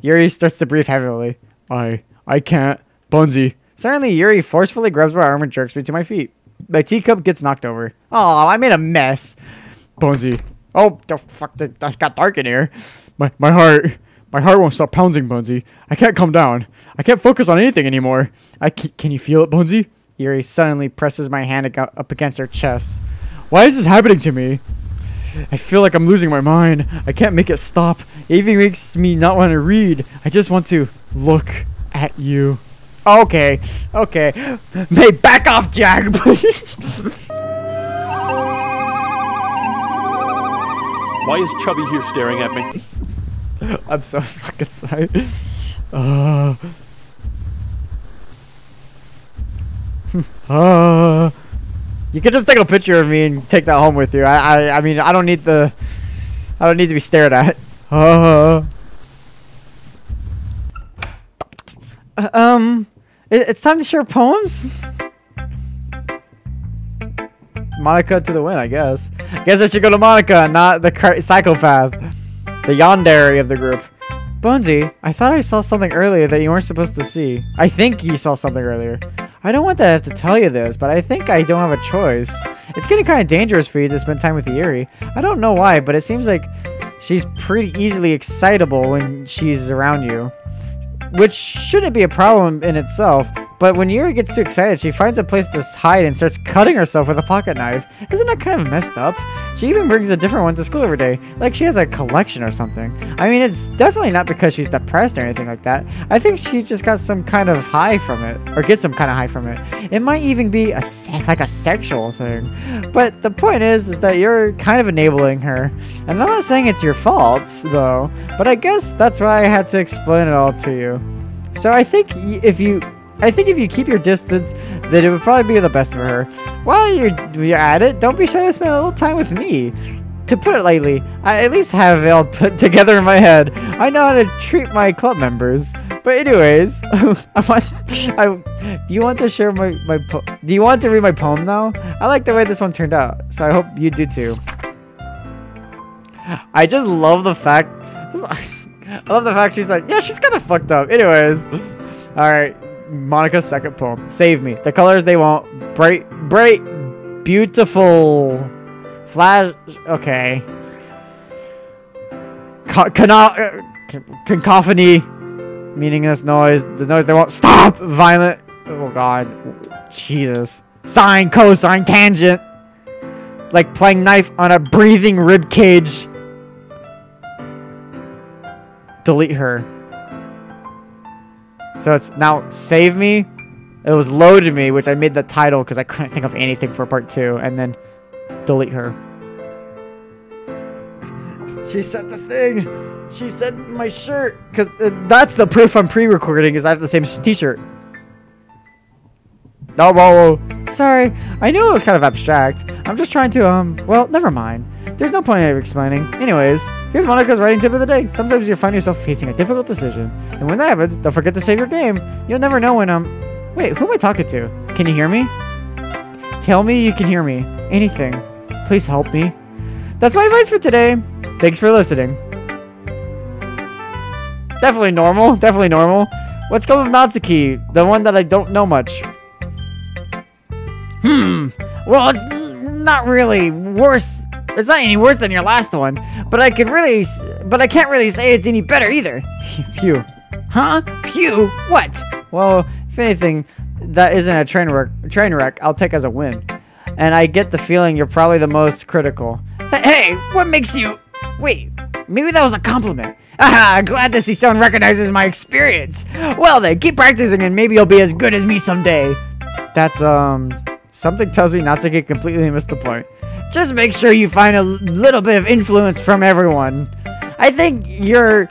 Yuri starts to breathe heavily. I can't. Bonesy. Suddenly, Yuri forcefully grabs my arm and jerks me to my feet. My teacup gets knocked over. Oh, I made a mess. Bonesy. Oh, the fuck, that got dark in here. My heart won't stop pounding, Bonesy. I can't calm down. I can't focus on anything anymore. Can you feel it, Bonesy? Yuri suddenly presses my hand up against her chest. Why is this happening to me? I feel like I'm losing my mind. I can't make it stop. It even makes me not want to read. I just want to look at you. Okay. Hey, back off, Jack, please. Why is Chubby here staring at me? I'm so fucking sorry. You could just take a picture of me and take that home with you. I mean, I don't need to be stared at. It's time to share poems. Monica to the win, I guess. I guess I should go to Monica, not the psychopath, the yandere of the group. Bonesy, I thought I saw something earlier that you weren't supposed to see. I think you saw something earlier. I don't want to have to tell you this, but I think I don't have a choice. It's getting kind of dangerous for you to spend time with Yuri. I don't know why, but it seems like she's pretty easily excitable when she's around you. Which shouldn't be a problem in itself, but when Yuri gets too excited, she finds a place to hide and starts cutting herself with a pocket knife. Isn't that kind of messed up? She even brings a different one to school every day, like she has a collection or something. I mean, it's definitely not because she's depressed or anything like that. I think she just got some kind of high from it, or gets some kind of high from it. It might even be like a sexual thing. But the point is that you're kind of enabling her. And I'm not saying it's your fault, though, but I guess that's why I had to explain it all to you. So I think if you keep your distance, then it would probably be the best for her. While you're at it, don't be shy to spend a little time with me. To put it lightly, I at least have it all put together in my head. I know how to treat my club members. But anyways, do you want to share do you want to read my poem now? I like the way this one turned out, so I hope you do too. I just love the fact. I love the fact she's like, yeah, she's kind of fucked up. Anyways, all right. Monica's second poem. Save me. The colors they want. Bright, beautiful. Flash. Okay. Cacophony. Meaningless noise. The noise they won't stop. Violent. Oh god. Jesus. Sine, cosine, tangent. Like playing knife on a breathing rib cage. Delete her. So it's now save me. It was loaded me, which I made the title because I couldn't think of anything for part 2, and then delete her. She said the thing. She said my shirt, because that's the proof I'm pre-recording is I have the same t-shirt. Oh, whoa. Sorry, I knew it was kind of abstract. I'm just trying to well, never mind. There's no point in explaining. Anyways, here's Monica's writing tip of the day. Sometimes you find yourself facing a difficult decision. And when that happens, don't forget to save your game. You'll never know when, wait, who am I talking to? Can you hear me? Tell me you can hear me. Anything. Please help me. That's my advice for today. Thanks for listening. Definitely normal. Definitely normal. Let's go with Natsuki, the one that I don't know much. Well, it's not really worse. It's not any worse than your last one, but I can't really say it's any better either. Phew. Huh? Phew? What? Well, if anything, that isn't a train wreck I'll take as a win. And I get the feeling you're probably the most critical. Hey, what makes you... Wait, maybe that was a compliment. Aha, glad to see someone recognizes my experience. Well then, keep practicing and maybe you'll be as good as me someday. That's, something tells me Natsuki completely missed the point. Just make sure you find a little bit of influence from everyone. I think you're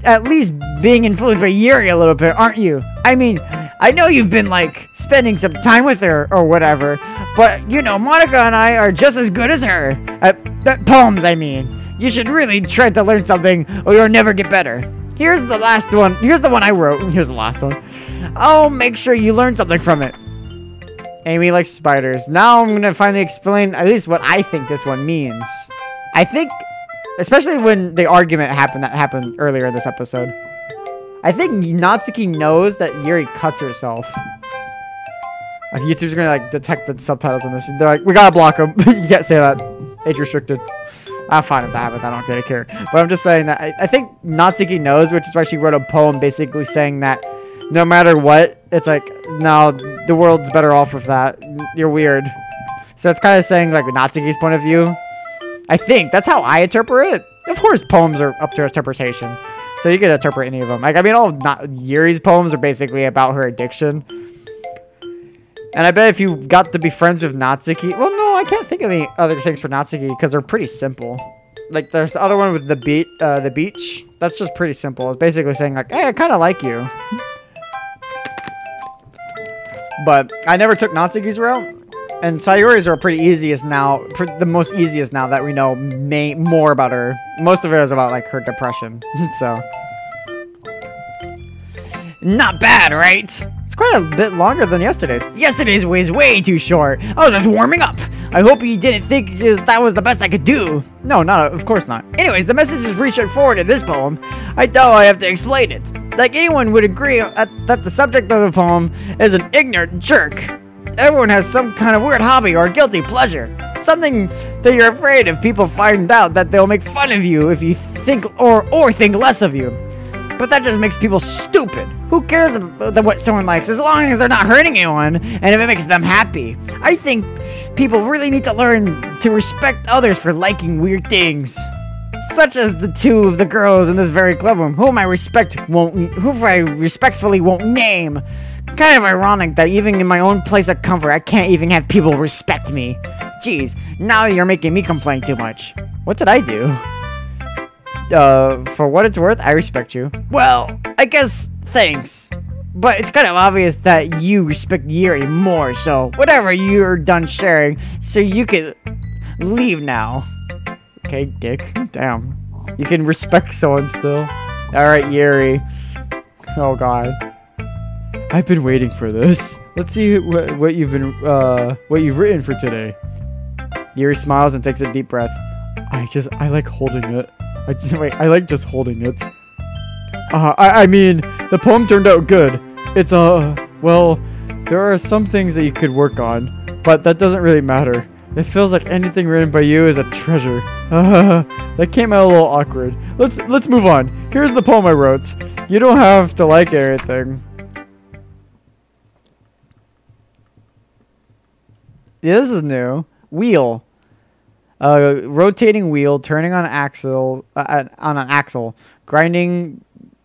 at least being influenced by Yuri a little bit, aren't you? I mean, I know you've been, like, spending some time with her or whatever, but, you know, Monica and I are just as good as her. At poems, I mean. You should really try to learn something or you'll never get better. Here's the last one. Here's the one I wrote. Here's the last one. I'll make sure you learn something from it. Amy likes spiders. Now I'm going to finally explain at least what I think this one means. I think, especially when the argument happened earlier in this episode, I think Natsuki knows that Yuri cuts herself. YouTube's going to like detect the subtitles on this. They're like, we got to block them. You can't say that. Age restricted. I'm fine if that happens. I don't really care. But I'm just saying that I think Natsuki knows, which is why she wrote a poem basically saying that no matter what, it's like, no, the world's better off with that. You're weird. So it's kind of saying, like, Natsuki's point of view. I think. That's how I interpret it. Of course, poems are up to interpretation. So you can interpret any of them. Like, I mean, Yuri's poems are basically about her addiction. And I bet if you got to be friends with Natsuki... Well, no, I can't think of any other things for Natsuki because they're pretty simple. Like, there's the other one with the beach. That's just pretty simple. It's basically saying, like, hey, I kind of like you. But I never took Natsuki's route. And Sayori's are pretty easiest now. The most easiest now that we know more about her. Most of it is about, like, her depression. So... Not bad, right? It's quite a bit longer than yesterday's. Yesterday's was way too short. I was just warming up. I hope you didn't think that was the best I could do. No, of course not. Anyways, the message is pretty straightforward in this poem. I doubt I have to explain it. Like anyone would agree that the subject of the poem is an ignorant jerk. Everyone has some kind of weird hobby or guilty pleasure. Something that you're afraid if people find out that they'll make fun of you if you think or think less of you. But that just makes people stupid. Who cares about what someone likes as long as they're not hurting anyone and if it makes them happy? I think people really need to learn to respect others for liking weird things. Such as the two of the girls in this very clubroom, whom I respectfully won't name. Kind of ironic that even in my own place of comfort, I can't even have people respect me. Jeez, now you're making me complain too much. What did I do? For what it's worth, I respect you. Well, I guess thanks. But it's kind of obvious that you respect Yuri more, so whatever, you're done sharing, so you can leave now. Okay, dick. Damn. You can respect someone still. Alright, Yuri. Oh god. I've been waiting for this. Let's see what you've written for today. Yuri smiles and takes a deep breath. I like holding it. I like just holding it. I mean, the poem turned out good. It's, well, there are some things that you could work on, but that doesn't really matter. It feels like anything written by you is a treasure. That came out a little awkward. Let's move on. Here's the poem I wrote. You don't have to like everything. Yeah, this is new. Wheel. Rotating wheel, turning on an axle, grinding.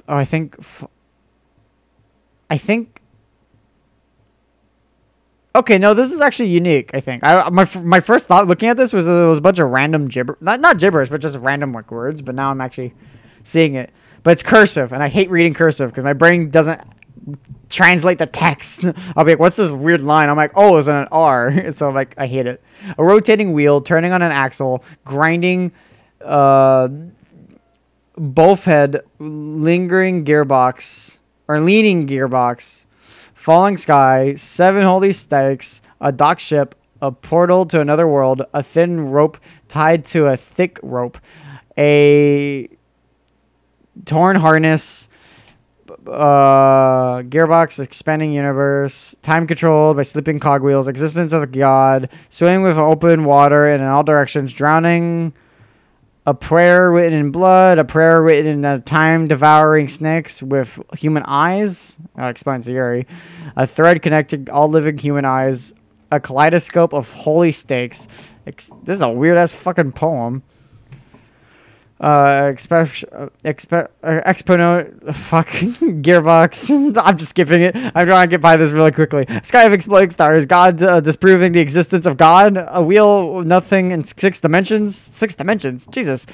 Oh, I think. Okay, no, this is actually unique. I think my first thought looking at this was it was a bunch of random not gibberish, but just random like words. But now I'm actually seeing it. But it's cursive, and I hate reading cursive because my brain doesn't translate the text. I'll be like, what's this weird line? I'm like, oh, it's an R. So I'm like, I hate it. A rotating wheel, turning on an axle, grinding, both head, leaning gearbox, falling sky, 7 holy stakes, a dock ship, a portal to another world, a thin rope tied to a thick rope, a torn harness, gearbox, expanding universe, time controlled by slipping cogwheels, existence of the god, swimming with open water and in all directions, drowning, a prayer written in blood, a prayer written in time devouring snakes with human eyes, explains Yuri, a thread connecting all living human eyes, a kaleidoscope of holy stakes. This is a weird ass fucking poem. Exponent, fucking gearbox. I'm just skipping it. I'm trying to get by this really quickly. Sky of exploding stars. God disproving the existence of God. A wheel, nothing in 6 dimensions. 6 dimensions. Jesus.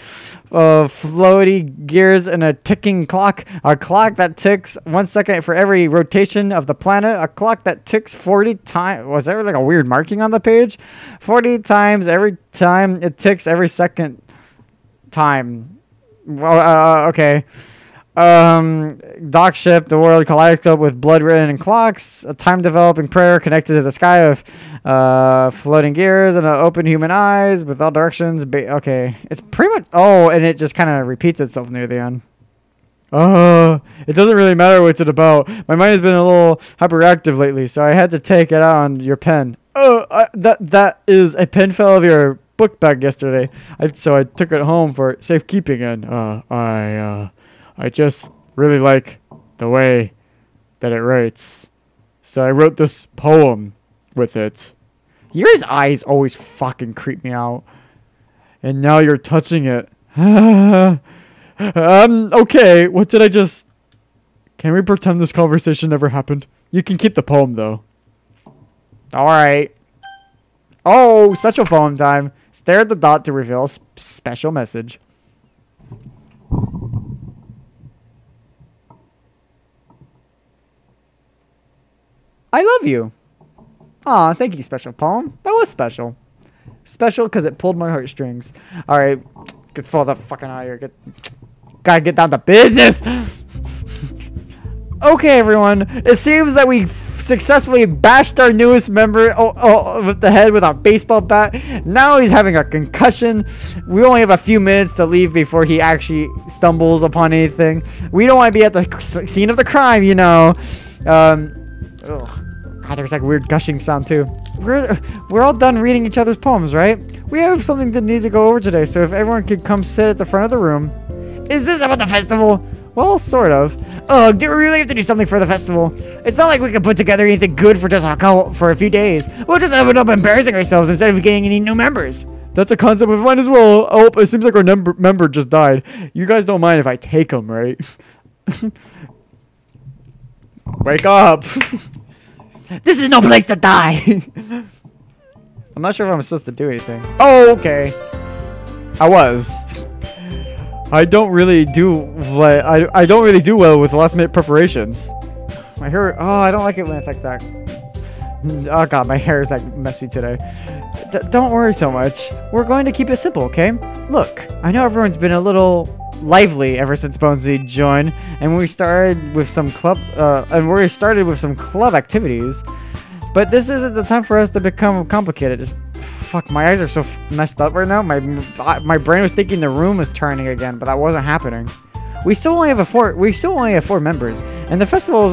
Floaty gears and a ticking clock. A clock that ticks 1 second for every rotation of the planet. A clock that ticks 40 times. Was there like a weird marking on the page? 40 times every time it ticks every second. Time. Well, okay. Dock ship, the world kaleidoscope with blood written in clocks, a time developing prayer connected to the sky of floating gears and open human eyes with all directions. Okay, it's pretty much. Oh, and it just kind of repeats itself near the end. It doesn't really matter what it's about. My mind has been a little hyperactive lately, so I had to take it out on your pen. That is a pen fell of your book bag yesterday. So I took it home for safekeeping, and I just really like the way that it writes. So I wrote this poem with it. Yours eyes always fucking creep me out. And now you're touching it. Okay, what did I just... Can we pretend this conversation never happened? You can keep the poem, though. Alright. Oh, special poem time. Stare at the dot to reveal a special message. I love you. Aw, thank you, special poem. That was special. Special because it pulled my heartstrings. Alright, get the fucking out of here. Gotta get down to business. Okay, everyone. It seems that we successfully bashed our newest member with the head with a baseball bat. Now he's having a concussion. We only have a few minutes to leave before he actually stumbles upon anything. We don't want to be at the scene of the crime, you know. There's like a weird gushing sound too. We're all done reading each other's poems, right? We have something to need to go over today, so if everyone could come sit at the front of the room. Is this about the festival? Well, sort of. Do we really have to do something for the festival? It's not like we can put together anything good for just for a few days. We'll just end up embarrassing ourselves instead of getting any new members. That's a concept we might as well. Oh, it seems like our member just died. You guys don't mind if I take him, right? Wake up. This is no place to die. I'm not sure if I'm supposed to do anything. Oh, okay. I was. I don't really do well with last minute preparations. My hair. Oh, I don't like it when it's like that. Oh god, my hair is like messy today. Don't worry so much. We're going to keep it simple, okay? Look, I know everyone's been a little lively ever since Bonesy joined, and we started with some club activities. But this isn't the time for us to become complicated. Fuck, my eyes are so messed up right now. My brain was thinking the room was turning again, but that wasn't happening. We still only have 4 members, and the festival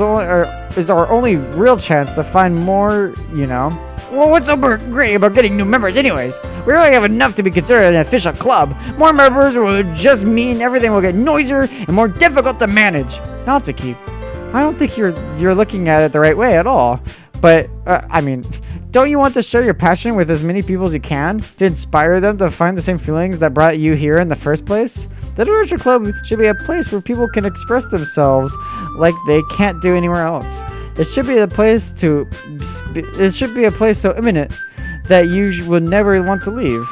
is our only real chance to find more, you know. Well, what's so great about getting new members anyways? We already have enough to be considered an official club. More members will just mean everything will get noisier and more difficult to manage. Natsuki, I don't think you're looking at it the right way at all. But, I mean, don't you want to share your passion with as many people as you can to inspire them to find the same feelings that brought you here in the first place? The Literature Club should be a place where people can express themselves like they can't do anywhere else. It should be a place so imminent that you would never want to leave.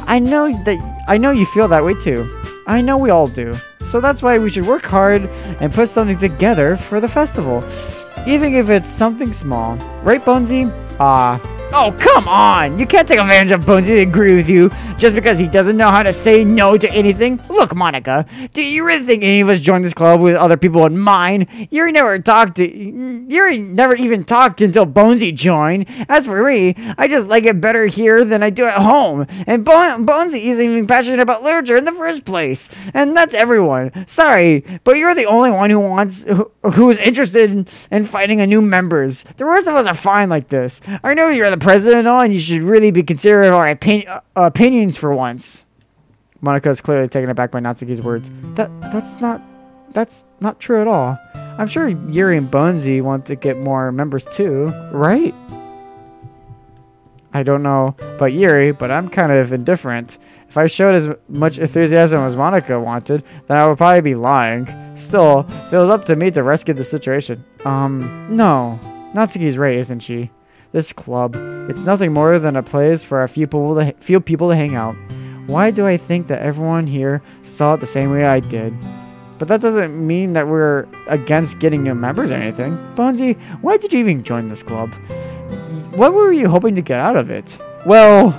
I know you feel that way too. I know we all do. So that's why we should work hard and put something together for the festival. Even if it's something small. Right, Bonesy? Oh, come on! You can't take advantage of Bonesy to agree with you just because he doesn't know how to say no to anything. Look, Monica, do you really think any of us joined this club with other people in mind? Yuri never even talked until Bonesy joined. As for me, I just like it better here than I do at home. And Bonesy isn't even passionate about literature in the first place. And that's everyone. Sorry, but you're the only one who is interested in finding a new members. The rest of us are fine like this. I know you're the president and all, and you should really be considerate of our opinions for once. Monica is clearly taken aback by Natsuki's words. That's not true at all. I'm sure Yuri and Bonesy want to get more members too, right? I don't know about Yuri, but I'm kind of indifferent. If I showed as much enthusiasm as Monica wanted, then I would probably be lying. Still, it was up to me to rescue the situation. No. Natsuki's right, isn't she? This club, it's nothing more than a place for a few people to hang out. Why do I think that everyone here saw it the same way I did? But that doesn't mean that we're against getting new members or anything. Bonesy, why did you even join this club? What were you hoping to get out of it? Well,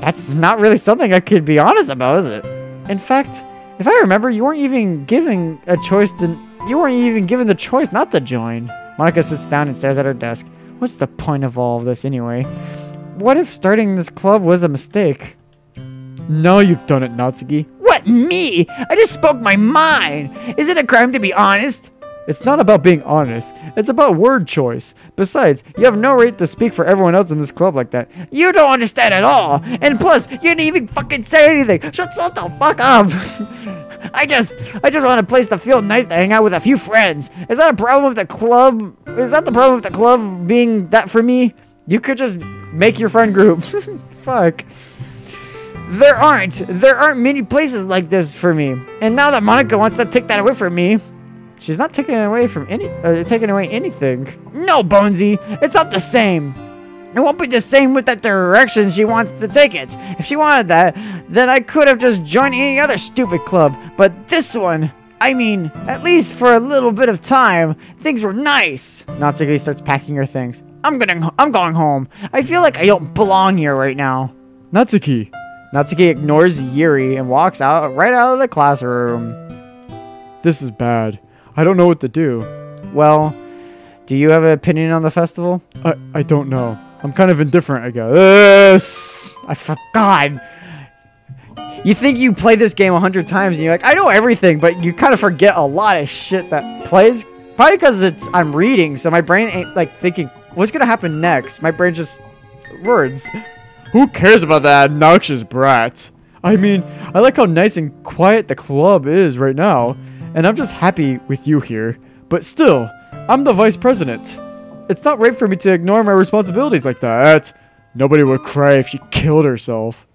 that's not really something I could be honest about, is it? In fact, if I remember, you weren't even given the choice not to join. Monica sits down and stares at her desk. What's the point of all of this anyway? What if starting this club was a mistake? Now you've done it, Natsuki. What, me? I just spoke my mind. Is it a crime to be honest? It's not about being honest. It's about word choice. Besides, you have no right to speak for everyone else in this club like that. You don't understand at all. And plus, you didn't even fucking say anything. Shut the fuck up. I just want a place to feel nice to hang out with a few friends. Is that a problem with the club? Is that the problem with the club being that for me? You could just make your friend group. Fuck. There aren't many places like this for me. And now that Monica wants to take that away from me, she's not taking away anything. No, Bonesy, it's not the same. It won't be the same with that direction she wants to take it. If she wanted that, then I could have just joined any other stupid club. But this one, I mean, at least for a little bit of time, things were nice. Natsuki starts packing her things. I'm going home. I feel like I don't belong here right now. Natsuki ignores Yuri and walks right out of the classroom. This is bad. I don't know what to do. Well, do you have an opinion on the festival? I don't know. I'm kind of indifferent, I guess. I forgot. You think you play this game 100 times and you're like, I know everything, but you kind of forget a lot of shit that plays. Probably because I'm reading, so my brain ain't like thinking, what's gonna happen next? My brain's just words. Who cares about that obnoxious brat? I mean, I like how nice and quiet the club is right now, and I'm just happy with you here. But still, I'm the vice president. It's not right for me to ignore my responsibilities like that. Nobody would cry if she killed herself.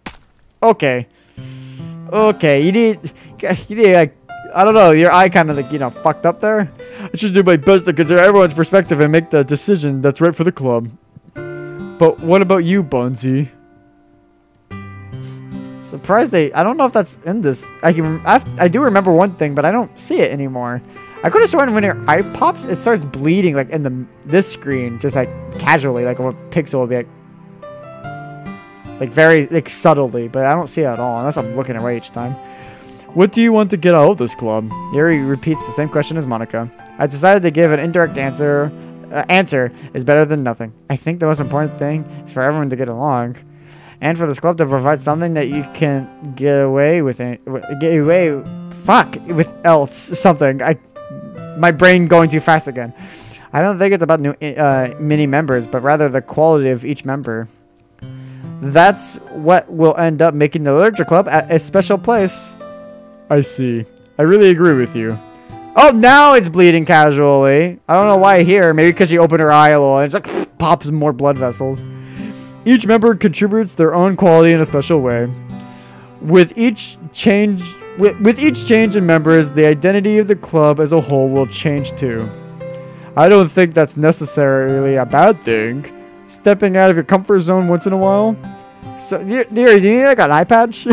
Okay. You need like, I don't know, your eye kind of like, fucked up there. I should do my best to consider everyone's perspective and make the decision that's right for the club. But what about you, Bonesy? Surprised I don't know if that's in this. I do remember one thing, but I don't see it anymore. I could have sworn when your eye pops, it starts bleeding like in this screen, just like casually, like a pixel will be like very like subtly, but I don't see it at all unless I'm looking away each time. What do you want to get out of this club? Yuri repeats the same question as Monica. I decided to give an indirect answer. Answer is better than nothing. I think the most important thing is for everyone to get along, and for this club to provide something that you can get away with else something. My brain going too fast again. I don't think it's about many members, but rather the quality of each member. That's what will end up making the literature club a special place. I see. I really agree with you. Oh, now it's bleeding casually. I don't know why here. Maybe because she opened her eye a little and it's like pops more blood vessels. Each member contributes their own quality in a special way. With each change in members, the identity of the club as a whole will change too. I don't think that's necessarily a bad thing. Stepping out of your comfort zone once in a while. So, dear, do you need like an eye patch?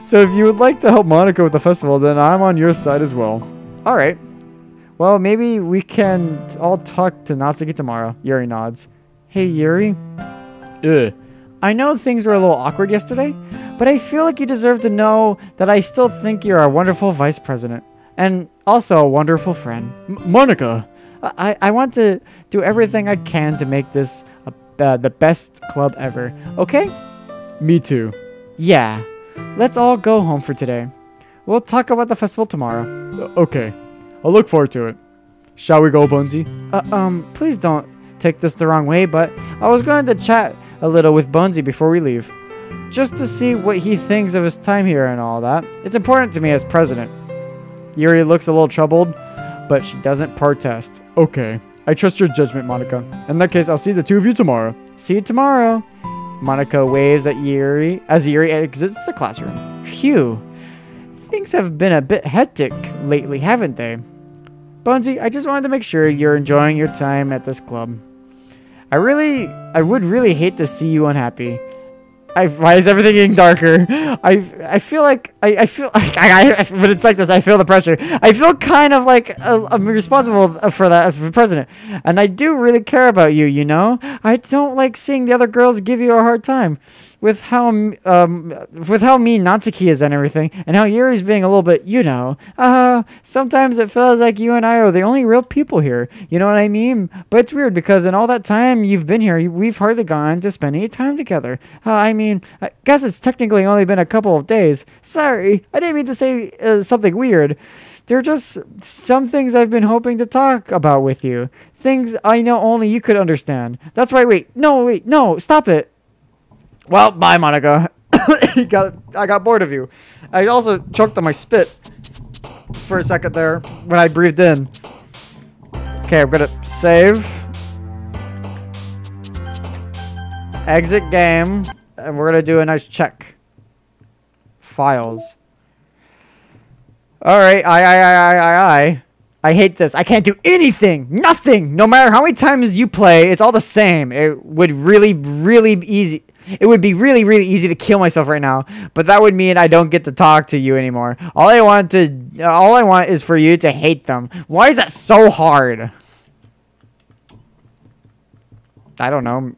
So if you would like to help Monica with the festival, then I'm on your side as well. Alright. Well, maybe we can all talk to Natsuki tomorrow. Yuri nods. Hey, Yuri. Ugh. I know things were a little awkward yesterday, but I feel like you deserve to know that I still think you're a wonderful vice president. And also a wonderful friend. Monica! I want to do everything I can to make this the best club ever. Okay? Me too. Yeah. Let's all go home for today. We'll talk about the festival tomorrow. Okay. I'll look forward to it. Shall we go, Bonesy? Please don't take this the wrong way, but I was going to chat a little with Bonesy before we leave. Just to see what he thinks of his time here and all that. It's important to me as president. Yuri looks a little troubled, but she doesn't protest. Okay. I trust your judgment, Monica. In that case, I'll see the two of you tomorrow. See you tomorrow. Monica waves at Yuri as Yuri exits the classroom. Phew. Things have been a bit hectic lately, haven't they? Bonesy, I just wanted to make sure you're enjoying your time at this club. I would really hate to see you unhappy. Why is everything getting darker? I feel like when it's like this, I feel the pressure. I feel kind of like I'm responsible for that as the president, and I do really care about you. You know, I don't like seeing the other girls give you a hard time with how mean Natsuki is and everything, and how Yuri's being a little bit, you know. Sometimes it feels like you and I are the only real people here. You know what I mean? But it's weird because in all that time you've been here, we've hardly gone to spend any time together. I guess it's technically only been a couple of days. Sorry, I didn't mean to say something weird. There are just some things I've been hoping to talk about with you. Things I know only you could understand. That's right. Wait, no, stop it. Well, bye, Monica. I got bored of you. I also choked on my spit for a second there when I breathed in. Okay, I'm gonna save. Exit game. And we're gonna do a nice check. Files. Alright, I hate this. I can't do anything. Nothing. No matter how many times you play, it's all the same. It would really be easy. It would be really easy to kill myself right now, but that would mean I don't get to talk to you anymore. All I want is for you to hate them. Why is that so hard? I don't know.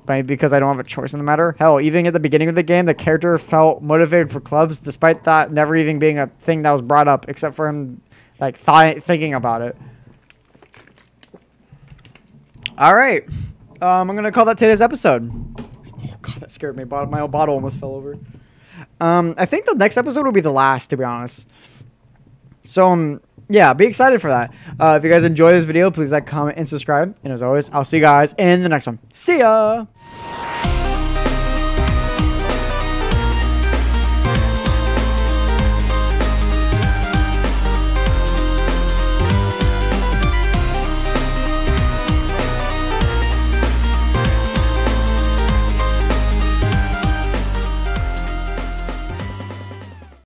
Maybe because I don't have a choice in the matter. Hell, even at the beginning of the game, the character felt motivated for clubs, despite that never even being a thing that was brought up, except for him like thinking about it. All right, I'm gonna call that today's episode. Oh god, that scared me. My old bottle almost fell over. I think the next episode will be the last, to be honest. So, yeah, be excited for that. If you guys enjoy this video, please like, comment, and subscribe. And as always, I'll see you guys in the next one. See ya!